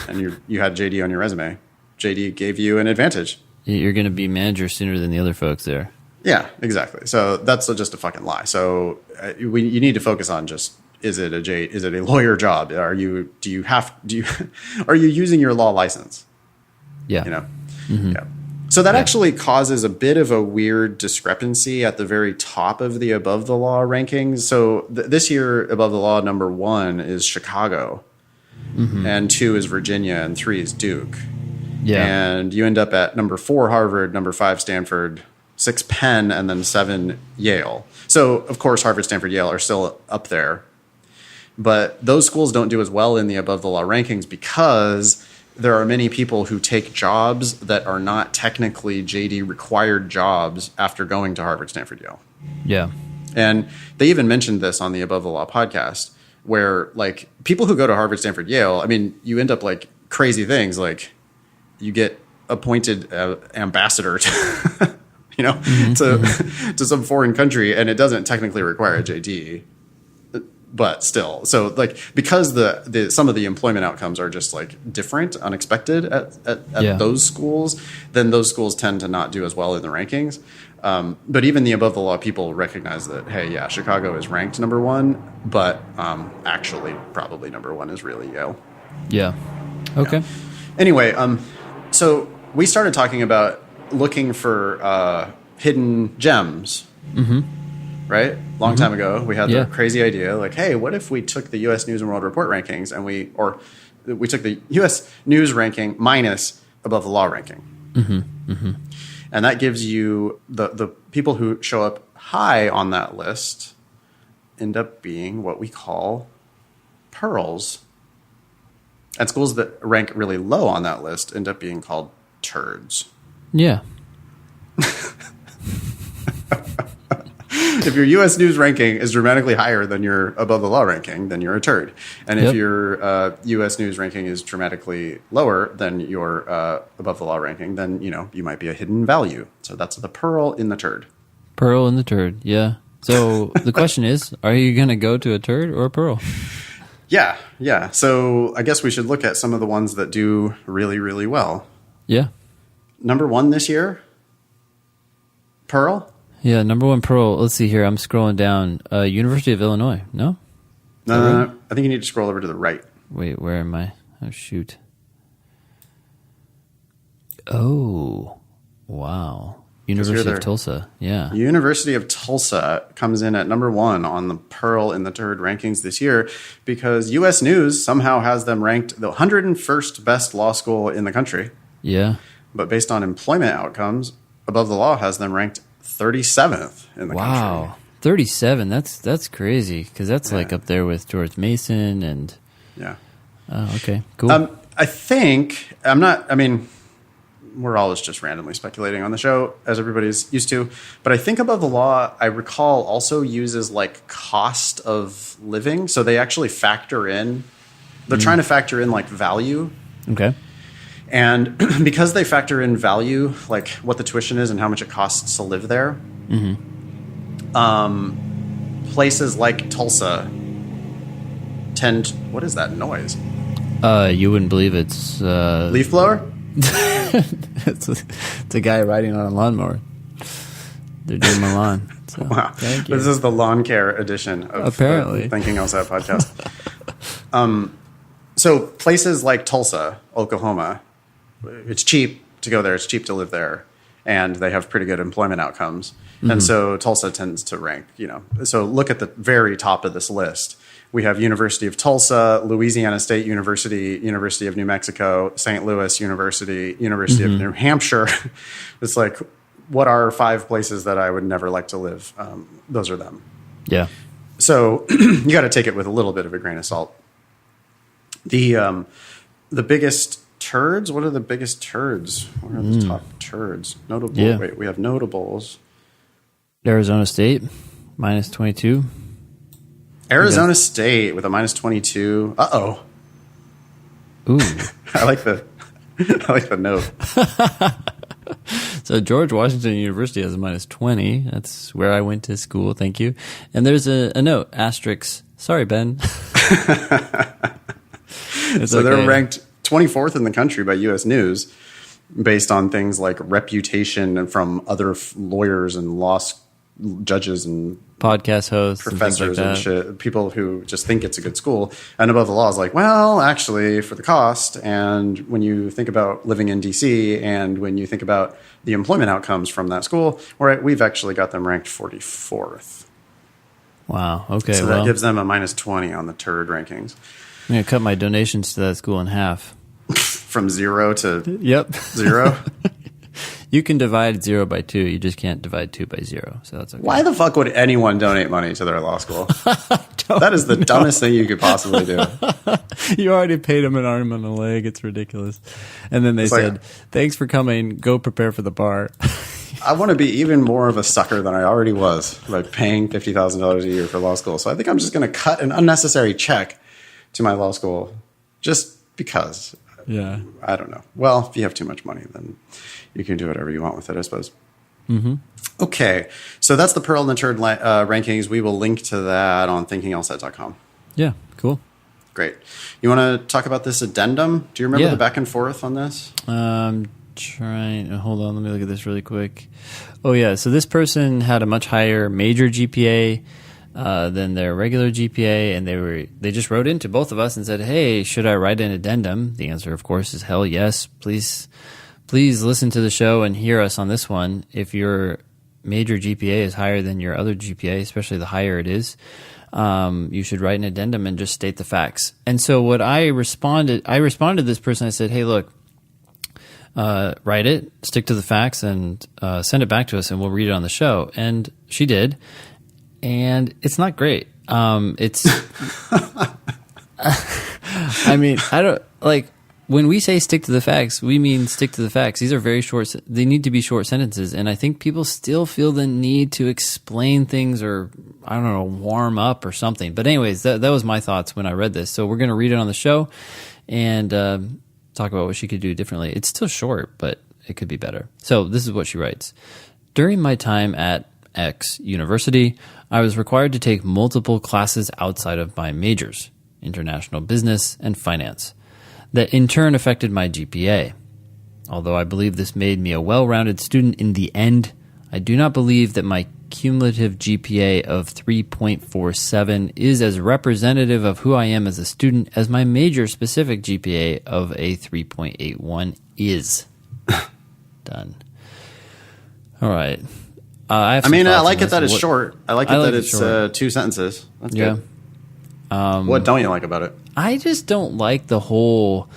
and you had JD on your resume. JD gave you an advantage. You're going to be manager sooner than the other folks there. Yeah, exactly. So that's just a fucking lie. So you need to focus on just, is it a lawyer job? Are you using your law license? Yeah. Mm-hmm. Yeah. So that actually causes a bit of a weird discrepancy at the very top of the above the law rankings. So this year, above the law, number 1 is Chicago, and 2 is Virginia, and 3 is Duke. Yeah. And you end up at number 4, Harvard, number 5, Stanford, 6, Penn, and then 7, Yale. So, of course, Harvard, Stanford, Yale are still up there. But those schools don't do as well in the above the law rankings because there are many people who take jobs that are not technically JD required jobs after going to Harvard, Stanford, Yale. Yeah. And they even mentioned this on the Above the Law podcast, where like people who go to Harvard, Stanford, Yale, I mean, you end up like crazy things. Like you get appointed ambassador to, to some foreign country, and it doesn't technically require a JD. But still, so like because the some of the employment outcomes are just like different, unexpected at those schools, then those schools tend to not do as well in the rankings. But even the above the law people recognize that, hey, yeah, Chicago is ranked number 1, but actually probably number 1 is really Yale. Yeah. Okay. Yeah. Anyway, so we started talking about looking for hidden gems. Mm-hmm. Right? Long time ago, we had the crazy idea, like, hey, what if we took the U.S. News and World Report rankings and we took the U.S. News ranking minus above the law ranking. Mm-hmm. Mm-hmm. And that gives you the people who show up high on that list end up being what we call pearls. And schools that rank really low on that list end up being called turds. Yeah. If your U.S. News ranking is dramatically higher than your above the law ranking, then you're a turd. And if your U.S. News ranking is dramatically lower than your above the law ranking, then you might be a hidden value. So that's the pearl in the turd. Pearl in the turd. Yeah. So the question is, are you going to go to a turd or a pearl? Yeah. Yeah. So I guess we should look at some of the ones that do really, really well. Yeah. Number 1 this year, pearl. Yeah, number 1 pearl. Let's see here. I'm scrolling down. University of Illinois. No? No. I think you need to scroll over to the right. Wait, where am I? Oh, shoot. Oh, wow. University of Tulsa. Yeah. University of Tulsa comes in at number 1 on the Pearl in the Turd rankings this year because U.S. News somehow has them ranked the 101st best law school in the country. Yeah. But based on employment outcomes, Above the Law has them ranked 37th in the country. Wow, 37. That's crazy because that's like up there with George Mason and. Yeah. Oh, okay, cool. I think we're always just randomly speculating on the show as everybody's used to, but I think Above the Law, I recall, also uses like cost of living, so they actually factor in. They're trying to factor in like value. Okay. And because they factor in value, like what the tuition is and how much it costs to live there, places like Tulsa what is that noise? You wouldn't believe it's... leaf blower? it's a guy riding on a lawnmower. They're doing my lawn. So, wow. Thank you. This is the lawn care edition of apparently the Thinking LSAT podcast. So places like Tulsa, Oklahoma, it's cheap to go there. It's cheap to live there. and they have pretty good employment outcomes. And so Tulsa tends to rank, so look at the very top of this list. We have University of Tulsa, Louisiana State University, University of New Mexico, St. Louis University, University of New Hampshire. It's like, what are 5 places that I would never like to live? Those are them. Yeah. So you got to take it with a little bit of a grain of salt. The biggest turds. What are the biggest turds? What are the top turds? Notable. Yeah. Wait, we have notables. Arizona State, minus 22. Arizona State with a minus 22. Uh-oh. Ooh. I like the note. So George Washington University has a minus 20. That's where I went to school. Thank you. And there's a note, asterisk. Sorry, Ben. So they're ranked 24th in the country by U.S. News based on things like reputation and from other lawyers and judges and podcast hosts, professors and, and shit, people who just think it's a good school. And above the law is like, well, actually, for the cost, and when you think about living in D.C. and when you think about the employment outcomes from that school, we've actually got them ranked 44th. Wow. Okay. So that gives them a minus 20 on the turd rankings. I'm going to cut my donations to that school in half. From 0 to Yep. 0? You can divide 0 by 2. You just can't divide 2 by 0. So that's okay. Why the fuck would anyone donate money to their law school? That is the dumbest thing you could possibly do. You already paid them an arm and a leg. It's ridiculous. And then they said, thanks for coming. Go prepare for the bar. I want to be even more of a sucker than I already was by paying $50,000 a year for law school. So I think I'm just going to cut an unnecessary check to my law school just because. Yeah. I don't know. Well, if you have too much money, then you can do whatever you want with it, I suppose. Mm-hmm. Okay. So that's the Pearl-in-the-Turd rankings. We will link to that on thinkinglsat.com. Yeah. Cool. Great. You want to talk about this addendum? Do you remember the back and forth on this? Hold on. Let me look at this really quick. Oh, yeah. So this person had a much higher major GPA than their regular GPA, and they just wrote into both of us and said, hey, should I write an addendum? The answer, of course, is hell yes. Please listen to the show and hear us on this one. If your major GPA is higher than your other GPA, especially the higher it is, you should write an addendum and just state the facts. And so what I responded to this person. I said, hey, look, write it, stick to the facts, and send it back to us, and we'll read it on the show. And she did. And it's not great. It's, I mean, I don't when we say stick to the facts, we mean stick to the facts. These are very short. They need to be short sentences. And I think people still feel the need to explain things or, I don't know, warm up or something. But anyways, that was my thoughts when I read this. So we're going to read it on the show and talk about what she could do differently. It's still short, but it could be better. So this is what she writes. During my time at X University, I was required to take multiple classes outside of my majors, international business and finance, that in turn affected my GPA. Although I believe this made me a well-rounded student in the end, I do not believe that my cumulative GPA of 3.47 is as representative of who I am as a student as my major-specific GPA of a 3.81 is. Done. All right. I like it that it's short. I like it that it's 2 sentences. That's good. What don't you like about it? I just don't like the whole,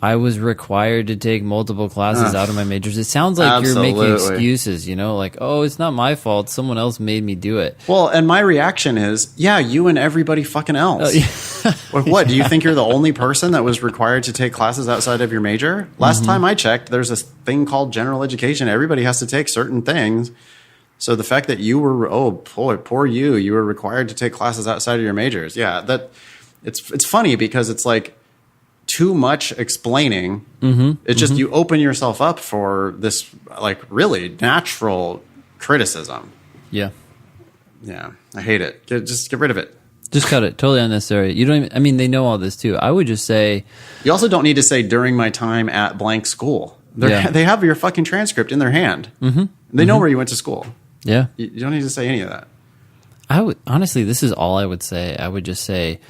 I was required to take multiple classes out of my majors. It sounds like you're making excuses, like, oh, it's not my fault. Someone else made me do it. Well, and my reaction is, yeah, you and everybody fucking else. What, do you think you're the only person that was required to take classes outside of your major? Last time I checked, there's a thing called general education. Everybody has to take certain things. So the fact that you were, poor you were required to take classes outside of your majors. Yeah, it's funny because it's like too much explaining. It's just you open yourself up for this like really natural criticism. Yeah. Yeah, I hate it. Just get rid of it. Just cut it. Totally unnecessary. You don't even, they know all this too. I would just say. You also don't need to say during my time at blank school. They have your fucking transcript in their hand. They know where you went to school. Yeah. You don't need to say any of that. Honestly, this is all I would say. I would just say,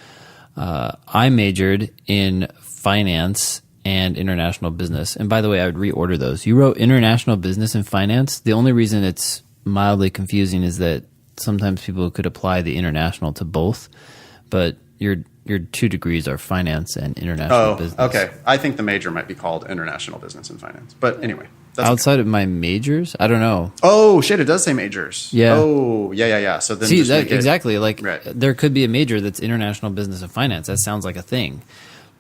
I majored in finance and international business. And by the way, I would reorder those. You wrote international business and finance. The only reason it's mildly confusing is that sometimes people could apply the international to both, but your 2 degrees are finance and international business. Okay. I think the major might be called international business and finance. But anyway. That's outside of my majors? I don't know. Oh, shit. It does say majors. Yeah. Oh, yeah. So then see, that, exactly. Like, right. There could be a major that's international business and finance. That sounds like a thing.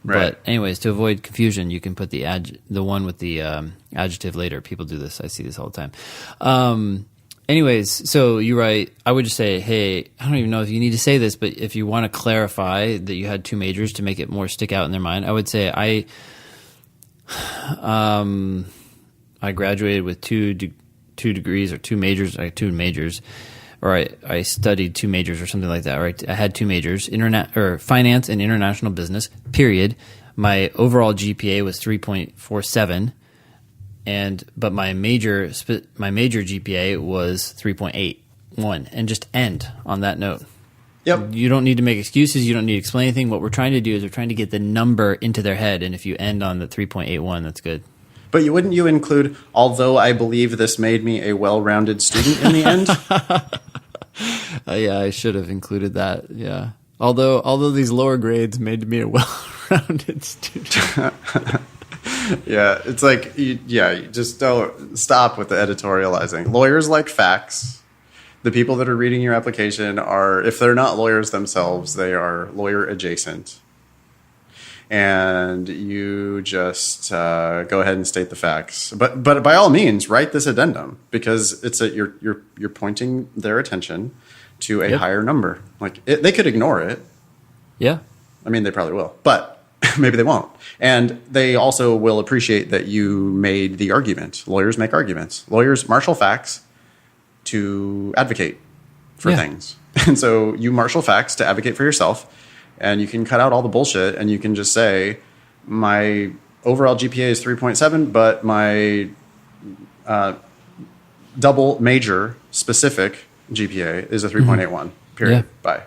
Right. But anyways, to avoid confusion, you can put the one with the adjective later. People do this. I see this all the time. Anyways, so you write, I would just say, hey, I don't even know if you need to say this, but if you want to clarify that you had 2 majors to make it more stick out in their mind, I would say I graduated with 2 degrees or 2 majors, or I studied 2 majors or something like that. Right? I had 2 majors, finance and international business, period. My overall GPA was 3.47. But my major GPA was 3.81, and just end on that note. Yep. You don't need to make excuses. You don't need to explain anything. What we're trying to do is we're trying to get the number into their head, and if you end on the 3.81, that's good. But wouldn't you include, although I believe this made me a well-rounded student in the end? Yeah, I should have included that. Yeah. Although these lower grades made me a well-rounded student. Yeah, it's like, you just don't stop with the editorializing. Lawyers like facts. The people that are reading your application are, if they're not lawyers themselves, they are lawyer adjacent. And you just go ahead and state the facts. But by all means, write this addendum, because it's you're pointing their attention to a higher number. Like they could ignore it. Yeah, I mean, they probably will, but maybe they won't. And they also will appreciate that you made the argument. Lawyers make arguments. Lawyers marshal facts to advocate for things. And so you marshal facts to advocate for yourself, and you can cut out all the bullshit, and you can just say, my overall GPA is 3.7, but my double major specific GPA is a 3.81, period. Yeah. Bye.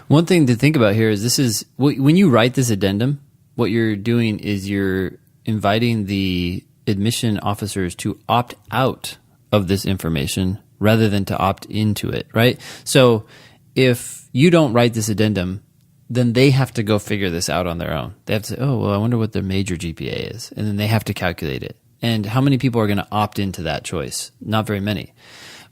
One thing to think about here is when you write this addendum, what you're doing is you're inviting the admission officers to opt out of this information rather than to opt into it, right? So if you don't write this addendum, then they have to go figure this out on their own. They have to say, oh, well, I wonder what their major GPA is. And then they have to calculate it. And how many people are going to opt into that choice? Not very many.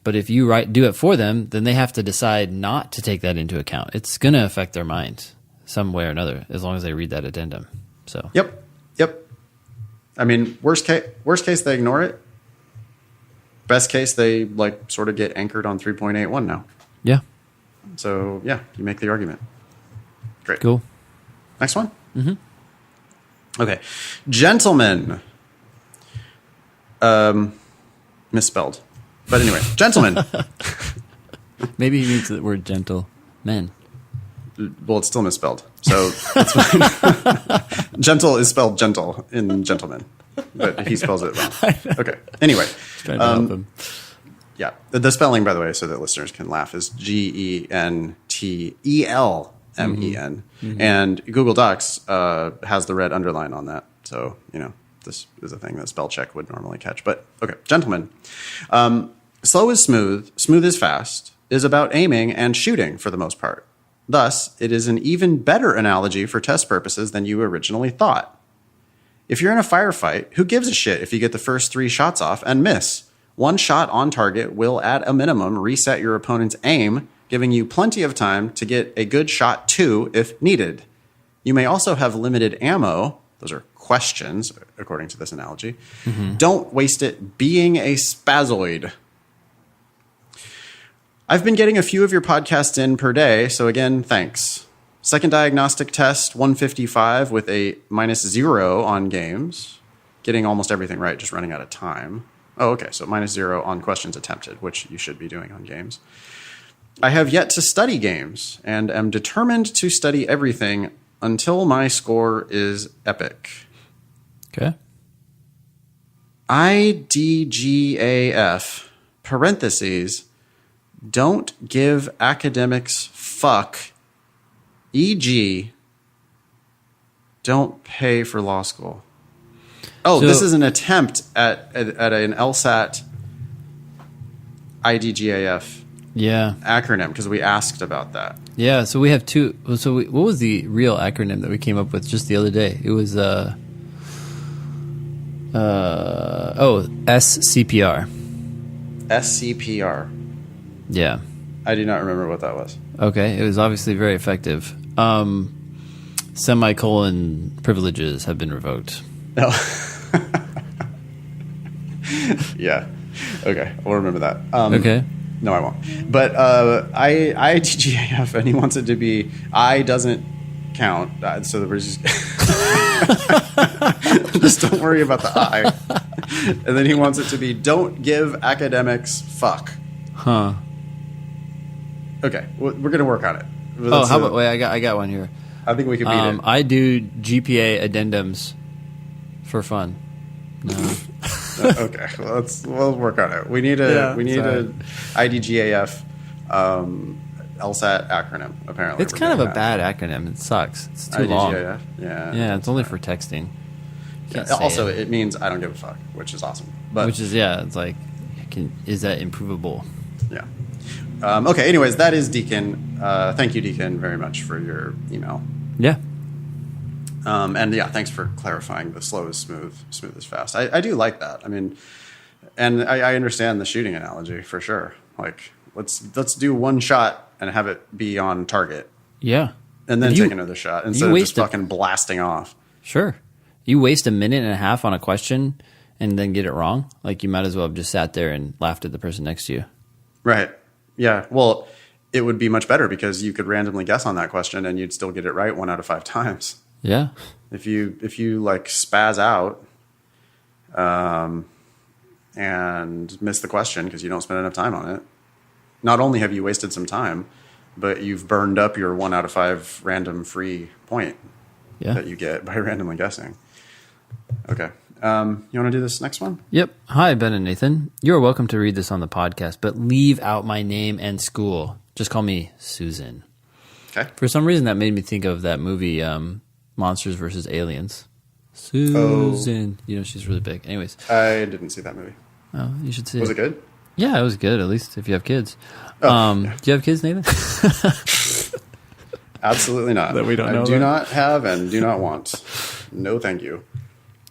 But if you do it for them, then they have to decide not to take that into account. It's going to affect their mind some way or another, as long as they read that addendum. So. Yep. I mean, worst case, they ignore it. Best case, they sort of get anchored on 3.81 now. Yeah. So you make the argument. Great. Cool. Next one. Mm-hmm. Okay, gentlemen. Misspelled. But anyway, gentlemen. Maybe he means the word gentle men. Well, it's still misspelled, so it's fine. Gentle is spelled gentle in gentleman, but he spells it wrong. Okay. Anyway, trying to help him. Yeah, the spelling, by the way, so that listeners can laugh, is GENTELMEN, and Google Docs has the red underline on that. So this is a thing that spell check would normally catch. But okay, gentlemen. Slow is smooth, smooth is fast, is about aiming and shooting for the most part. Thus, it is an even better analogy for test purposes than you originally thought. If you're in a firefight, who gives a shit if you get the first 3 shots off and miss? 1 shot on target will, at a minimum, reset your opponent's aim, giving you plenty of time to get a good shot 2 if needed. You may also have limited ammo. Those are questions, according to this analogy. Mm-hmm. Don't waste it being a spazoid. I've been getting a few of your podcasts in per day, so again, thanks. Second diagnostic test, 155 with a -0 on games. Getting almost everything right, just running out of time. Oh, okay, so -0 on questions attempted, which you should be doing on games. I have yet to study games, and am determined to study everything until my score is epic. Okay. IDGAF, parentheses, don't give academics fuck, e.g., don't pay for law school. Oh, So- this is an attempt at an LSAT IDGAF Yeah. acronym because we asked about that. Yeah, so we have two. So what was the real acronym that we came up with just the other day? It was SCPR. SCPR. Yeah. I do not remember what that was. Okay, it was obviously very effective. Semicolon privileges have been revoked. No. Yeah. Okay. I'll remember that. Okay. No, I won't. But IDGAF, and he wants it to be I doesn't count. So we're just just don't worry about the I. And then he wants it to be don't give academics fuck. Huh. Okay, we're gonna work on it. Oh, how about wait? I got one here. I think we can beat it. I do GPA addendums for fun. No. Okay, well, we'll work on it. We need a sorry. IDGAF LSAT acronym. Apparently, It's kind of a bad acronym. It sucks. It's too long. IDGAF. Yeah. Yeah, it's only for texting. Can't say Also, it. it means I don't give a fuck, which is awesome. But Which is it's like, is that improvable? yeah. Okay. Anyways, that is Deacon. Thank you, Deacon, very much for your email. Yeah. And yeah, thanks for clarifying the slow is smooth is fast. I do like that. I mean, and I understand the shooting analogy for sure. Like, let's do one shot and have it be on target, Yeah. and then You- take another shot instead of waste just fucking blasting off. Sure. You waste a minute and a half on a question and then get it wrong. Like, you might as well have just sat there and laughed at the person next to you. Right. Yeah. Well, it would be much better because you could randomly guess on that question and you'd still get it right 1 out of 5 times. Yeah. If you like spaz out and miss the question because you don't spend enough time on it, not only have you wasted some time, but you've burned up your 1 out of 5 random free point Yeah. that you get by randomly guessing. Okay. You want to do this next one? Yep. Hi, Ben and Nathan. You're welcome to read this on the podcast, but leave out my name and school. Just call me Susan. Okay. For some reason, that made me think of that movie, Monsters vs. Aliens. Susan. You know, she's really big. Anyways. I didn't see that movie. Oh, you should see Was it good? Yeah, it was good, at least if you have kids. Yeah. Do you have kids, Nathan? Absolutely not. That we don't know I do about? not have and do not want. No, thank you.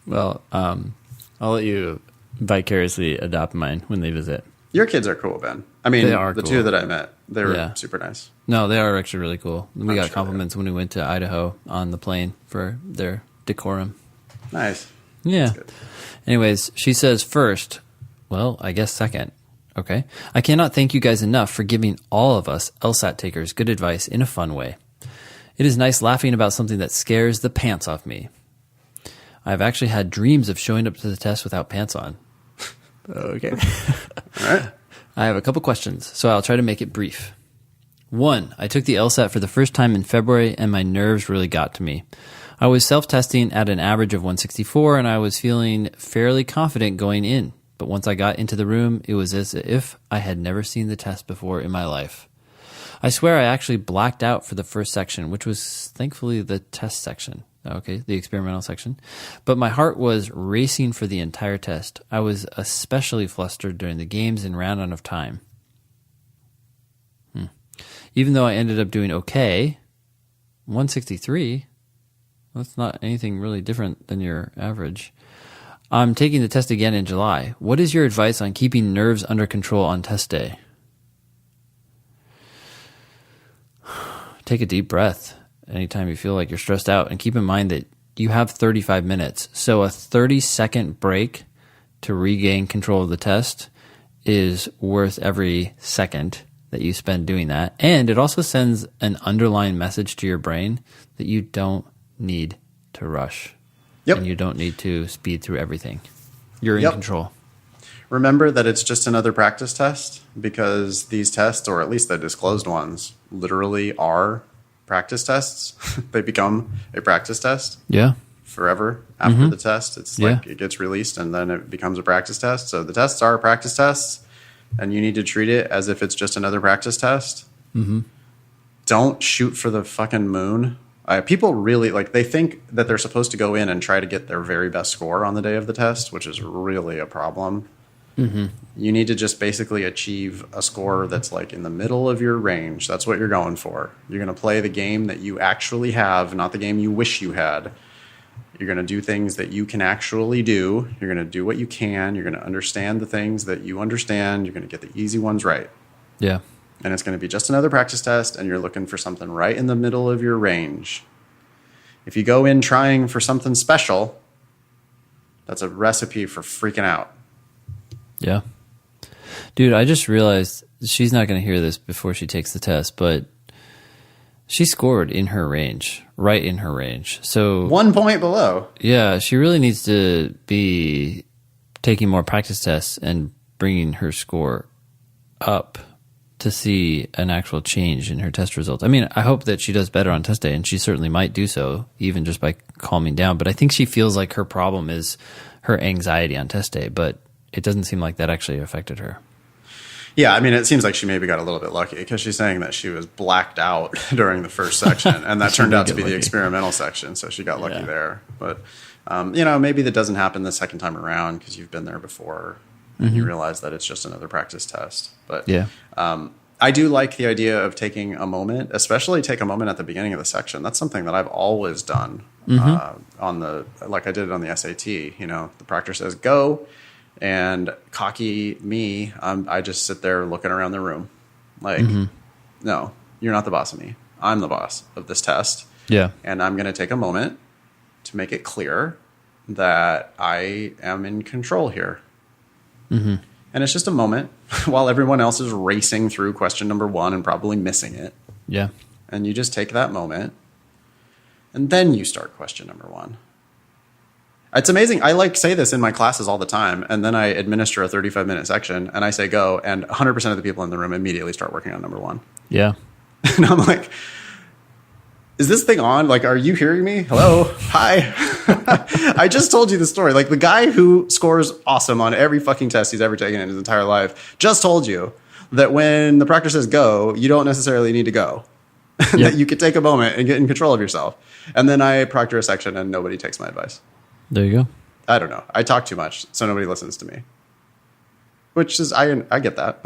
Well, I'll let you vicariously adopt mine when they visit. Your kids are cool, Ben. I mean, They are the cool. two that I met, they were Yeah. super nice. No, they are actually really cool. We got sure compliments when we went to Idaho on the plane for their decorum. Nice. Yeah. good. Anyways, she says first, well, I guess second. Okay. I cannot thank you guys enough for giving all of us LSAT takers good advice in a fun way. It is nice laughing about something that scares the pants off me. I've actually had dreams of showing up to the test without pants on. Okay. All right. I have a couple questions, so I'll try to make it brief. 1, I took the LSAT for the first time in February, and my nerves really got to me. I was self-testing at an average of 164, and I was feeling fairly confident going in. But once I got into the room, it was as if I had never seen the test before in my life. I swear I actually blacked out for the first section, which was thankfully the test section. Okay, the experimental section. But my heart was racing for the entire test. I was especially flustered during the games and ran out of time. Even though I ended up doing okay, 163, that's not anything really different than your average. I'm taking the test again in July. What is your advice on keeping nerves under control on test day? Take a deep breath anytime you feel like you're stressed out, and keep in mind that you have 35 minutes. So a 30-second break to regain control of the test is worth every second that you spend doing that. And it also sends an underlying message to your brain that you don't need to rush. Yep. And you don't need to speed through everything. You're in control. Remember that it's just another practice test because these tests, or at least the disclosed ones, literally are practice tests. They become a practice test Yeah. forever after the test. It's like Yeah. it gets released and then it becomes a practice test. So the tests are practice tests, and you need to treat it as if it's just another practice test. Mm-hmm. Don't shoot for the fucking moon People really they think that they're supposed to go in and try to get their very best score on the day of the test, which is really a problem. Mm-hmm. You need to just basically achieve a score that's in the middle of your range. That's what you're going for. You're going to play the game that you actually have, not the game you wish you had. You're going to do things that you can actually do. You're going to do what you can. You're going to understand the things that you understand. You're going to get the easy ones right. Yeah. And it's going to be just another practice test, and you're looking for something right in the middle of your range. If you go in trying for something special, that's a recipe for freaking out. Yeah. Dude, I just realized she's not going to hear this before she takes the test, but she scored in her range, right in her range. So 1 point below. Yeah, she really needs to be taking more practice tests and bringing her score up to see an actual change in her test results. I mean, I hope that she does better on test day, and she certainly might do so, even just by calming down. But I think she feels like her problem is her anxiety on test day, but it doesn't seem like that actually affected her. Yeah, I mean, it seems like she maybe got a little bit lucky because she's saying that she was blacked out during the first section, and that turned out to be the experimental section, so she got lucky there. But, maybe that doesn't happen the second time around because you've been there before and you realize that it's just another practice test. But I do like the idea of taking a moment, especially take a moment at the beginning of the section. That's something that I've always done like I did it on the SAT. The proctor says, go. And cocky me, I just sit there looking around the room no, you're not the boss of me. I'm the boss of this test. Yeah. And I'm going to take a moment to make it clear that I am in control here. Mm-hmm. And it's just a moment while everyone else is racing through question number 1 and probably missing it. Yeah. And you just take that moment and then you start question number 1. It's amazing. I say this in my classes all the time, and then I administer a 35-minute section, and I say go, and 100% of the people in the room immediately start working on number 1. Yeah. And I'm like, is this thing on? Are you hearing me? Hello? Hi. I just told you the story. The guy who scores awesome on every fucking test he's ever taken in his entire life just told you that when the proctor says go, you don't necessarily need to go. That you could take a moment and get in control of yourself. And then I proctor a section, and nobody takes my advice. There you go. I don't know. I talk too much, so nobody listens to me. Which is, I get that.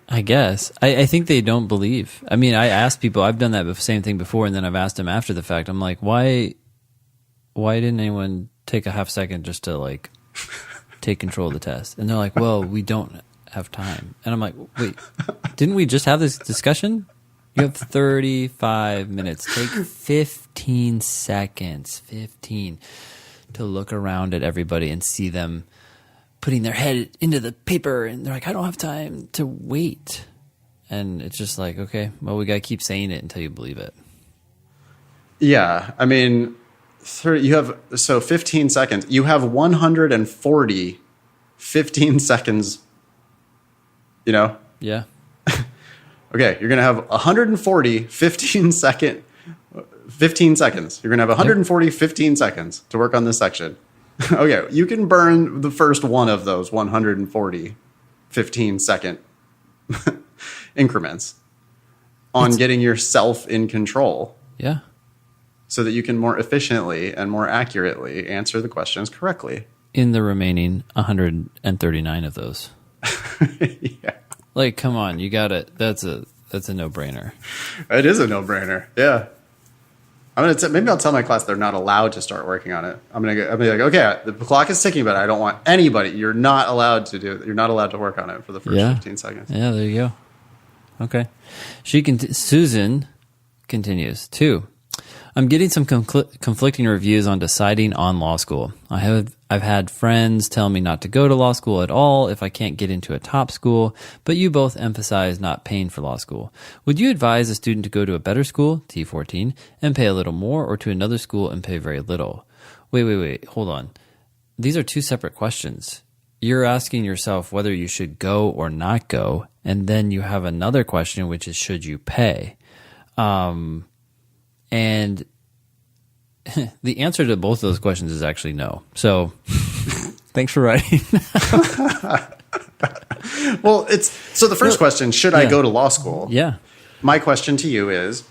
I guess. I think they don't believe. I mean, I ask people, I've done that same thing before, and then I've asked them after the fact. I'm like, why didn't anyone take a half second just to, take control of the test? And they're like, well, we don't have time. And I'm like, wait, didn't we just have this discussion? You have 35 minutes. Take 15 seconds. 15. To look around at everybody and see them putting their head into the paper, and they're like, I don't have time to wait. And it's just like, okay, well, we got to keep saying it until you believe it. Yeah. I mean, 15 seconds. You have 140 15 seconds, Yeah. Okay, you're going to have 140 15 seconds. You're going to have 140 15 seconds to work on this section. Okay, you can burn the first one of those 140 15-second increments on getting yourself in control. Yeah. So that you can more efficiently and more accurately answer the questions correctly. In the remaining 139 of those. Yeah. Come on, you got it. That's a no-brainer. It is a no-brainer. Yeah. Maybe I'll tell my class they're not allowed to start working on it. I'll be like, okay, the clock is ticking, but I don't want anybody. You're not allowed to do it. You're not allowed to work on it for the first 15 seconds. Yeah, there you go. Okay. Susan continues. 2. I'm getting some conflicting reviews on deciding on law school. I've had friends tell me not to go to law school at all if I can't get into a top school, but you both emphasize not paying for law school. Would you advise a student to go to a better school, T14, and pay a little more, or to another school and pay very little? Wait, hold on. These are 2 separate questions. You're asking yourself whether you should go or not go, and then you have another question, which is should you pay? And the answer to both of those questions is actually no. So thanks for writing. Well, the first question, should I go to law school? Yeah. My question to you is,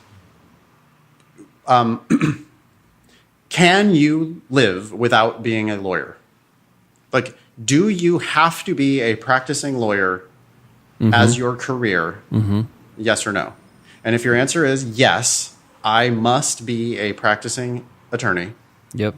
Can you live without being a lawyer? Like, do you have to be a practicing lawyer as your career? Yes or no? And if your answer is yes, I must be a practicing attorney. Yep.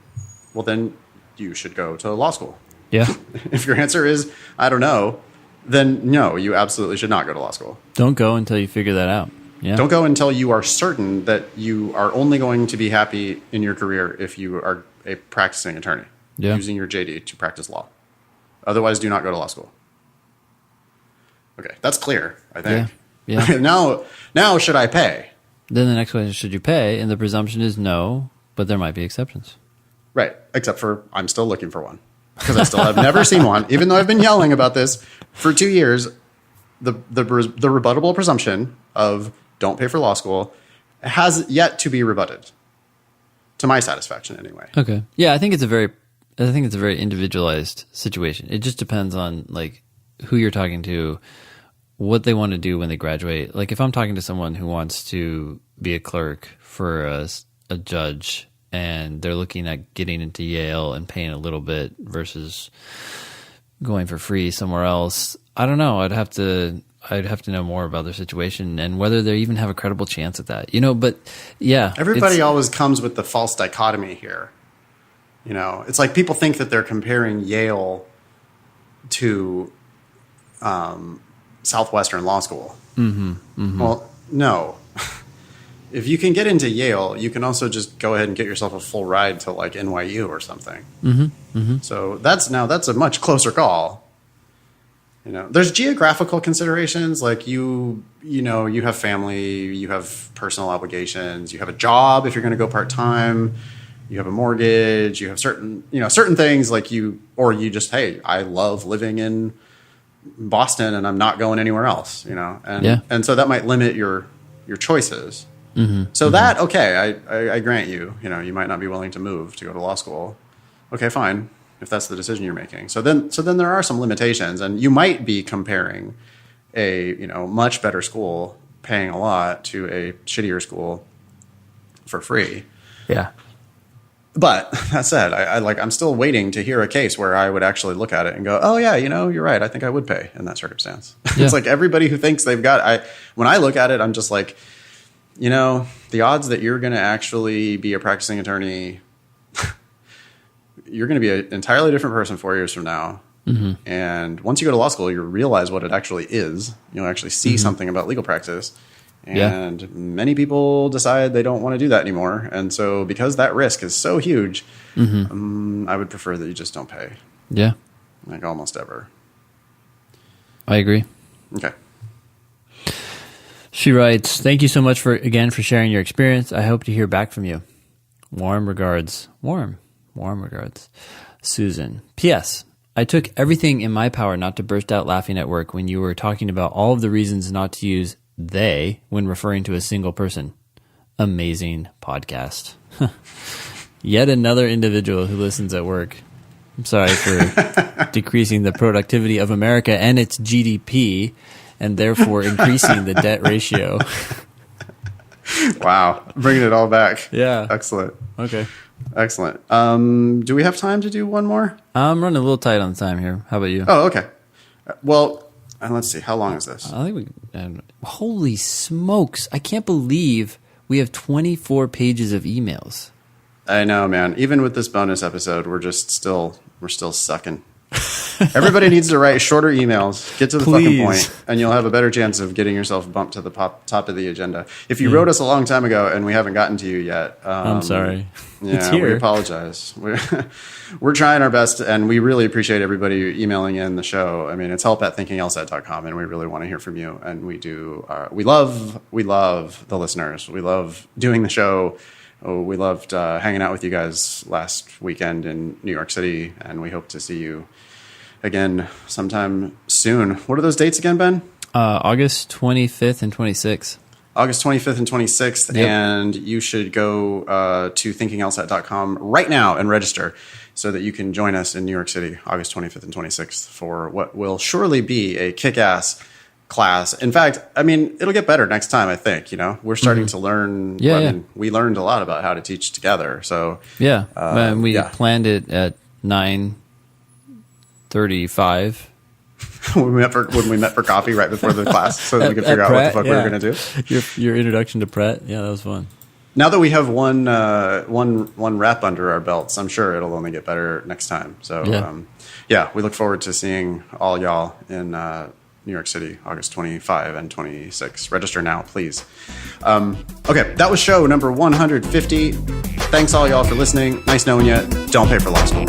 Well, then you should go to law school. Yeah. If your answer is, I don't know, then no, you absolutely should not go to law school. Don't go until you figure that out. Yeah. Don't go until you are certain that you are only going to be happy in your career if you are a practicing attorney using your JD to practice law. Otherwise, do not go to law school. Okay, that's clear, I think. Yeah. Now, should I pay? Then the next question is, should you pay? And the presumption is no, but there might be exceptions. Right. Except for I'm still looking for one. Because I still have never seen one. Even though I've been yelling about this for 2 years, the rebuttable presumption of don't pay for law school has yet to be rebutted. To my satisfaction, anyway. Okay. Yeah, I think it's a very individualized situation. It just depends on like who you're talking to, what they want to do when they graduate. Like if I'm talking to someone who wants to be a clerk for a judge and they're looking at getting into Yale and paying a little bit versus going for free somewhere else, I don't know. I'd have to know more about their situation and whether they even have a credible chance at that. But yeah. Everybody always comes with the false dichotomy here. It's like people think that they're comparing Yale to Southwestern Law School. Well, no. If you can get into Yale, you can also just go ahead and get yourself a full ride to like NYU or something. So that's a much closer call. There's geographical considerations like you have family, you have personal obligations, you have a job if you're going to go part time, you have a mortgage, you have certain things like you just, hey, I love living in Boston and I'm not going anywhere else, and so that might limit your choices. So that, okay, I grant you, you might not be willing to move to go to law school. Okay, fine. If that's the decision you're making. So then there are some limitations and you might be comparing a, much better school paying a lot to a shittier school for free. Yeah. But that said, I'm still waiting to hear a case where I would actually look at it and go, oh yeah, you're right. I think I would pay in that circumstance. Yeah. It's like everybody who thinks they've got, when I look at it, I'm just like, the odds that you're going to actually be a practicing attorney, you're going to be an entirely different person 4 years from now. And once you go to law school, you realize what it actually is. You'll actually see something about legal practice. And many people decide they don't want to do that anymore. And so because that risk is so huge, I would prefer that you just don't pay. Yeah. Like almost ever. I agree. Okay. She writes, thank you so much for sharing your experience. I hope to hear back from you. Warm regards. Warm regards. Susan. P.S. I took everything in my power not to burst out laughing at work when you were talking about all of the reasons not to use they when referring to a single person. Amazing podcast. Yet another individual who listens at work. I'm sorry for decreasing the productivity of America and its GDP and therefore increasing the debt ratio. Wow. Bringing it all back. Yeah. Excellent. Okay. Excellent. Do we have time to do one more? I'm running a little tight on time here. How about you? Oh, okay. Well, and let's see. How long is this? I think holy smokes. I can't believe we have 24 pages of emails. I know, man. Even with this bonus episode, we're still sucking. Everybody needs to write shorter emails. Get to the fucking point, and you'll have a better chance of getting yourself bumped to the top of the agenda. If you wrote us a long time ago and we haven't gotten to you yet, I'm sorry. Yeah, we apologize. We're trying our best, and we really appreciate everybody emailing in the show. I mean, it's help@thinkinglsat.com, and we really want to hear from you. And we do. We love the listeners. We love doing the show. Oh, we loved hanging out with you guys last weekend in New York City, and we hope to see you again sometime soon. What are those dates again, Ben? August 25th and 26th. August 25th and 26th, yep. And you should go to thinkinglsat.com right now and register so that you can join us in New York City, August 25th and 26th, for what will surely be a kick-ass class. In fact, I mean, it'll get better next time, I think. We're starting to learn. We learned a lot about how to teach together. So and we planned it at 9:35. when we met for coffee right before the class, so that we could figure out what the fuck we were going to do. Your introduction to Pratt, that was fun. Now that we have one rep under our belts, I'm sure it'll only get better next time. So we look forward to seeing all y'all in New York City, August 25 and 26. Register now, please. Okay, that was show number 150. Thanks all y'all for listening. Nice knowing you. Don't pay for law school.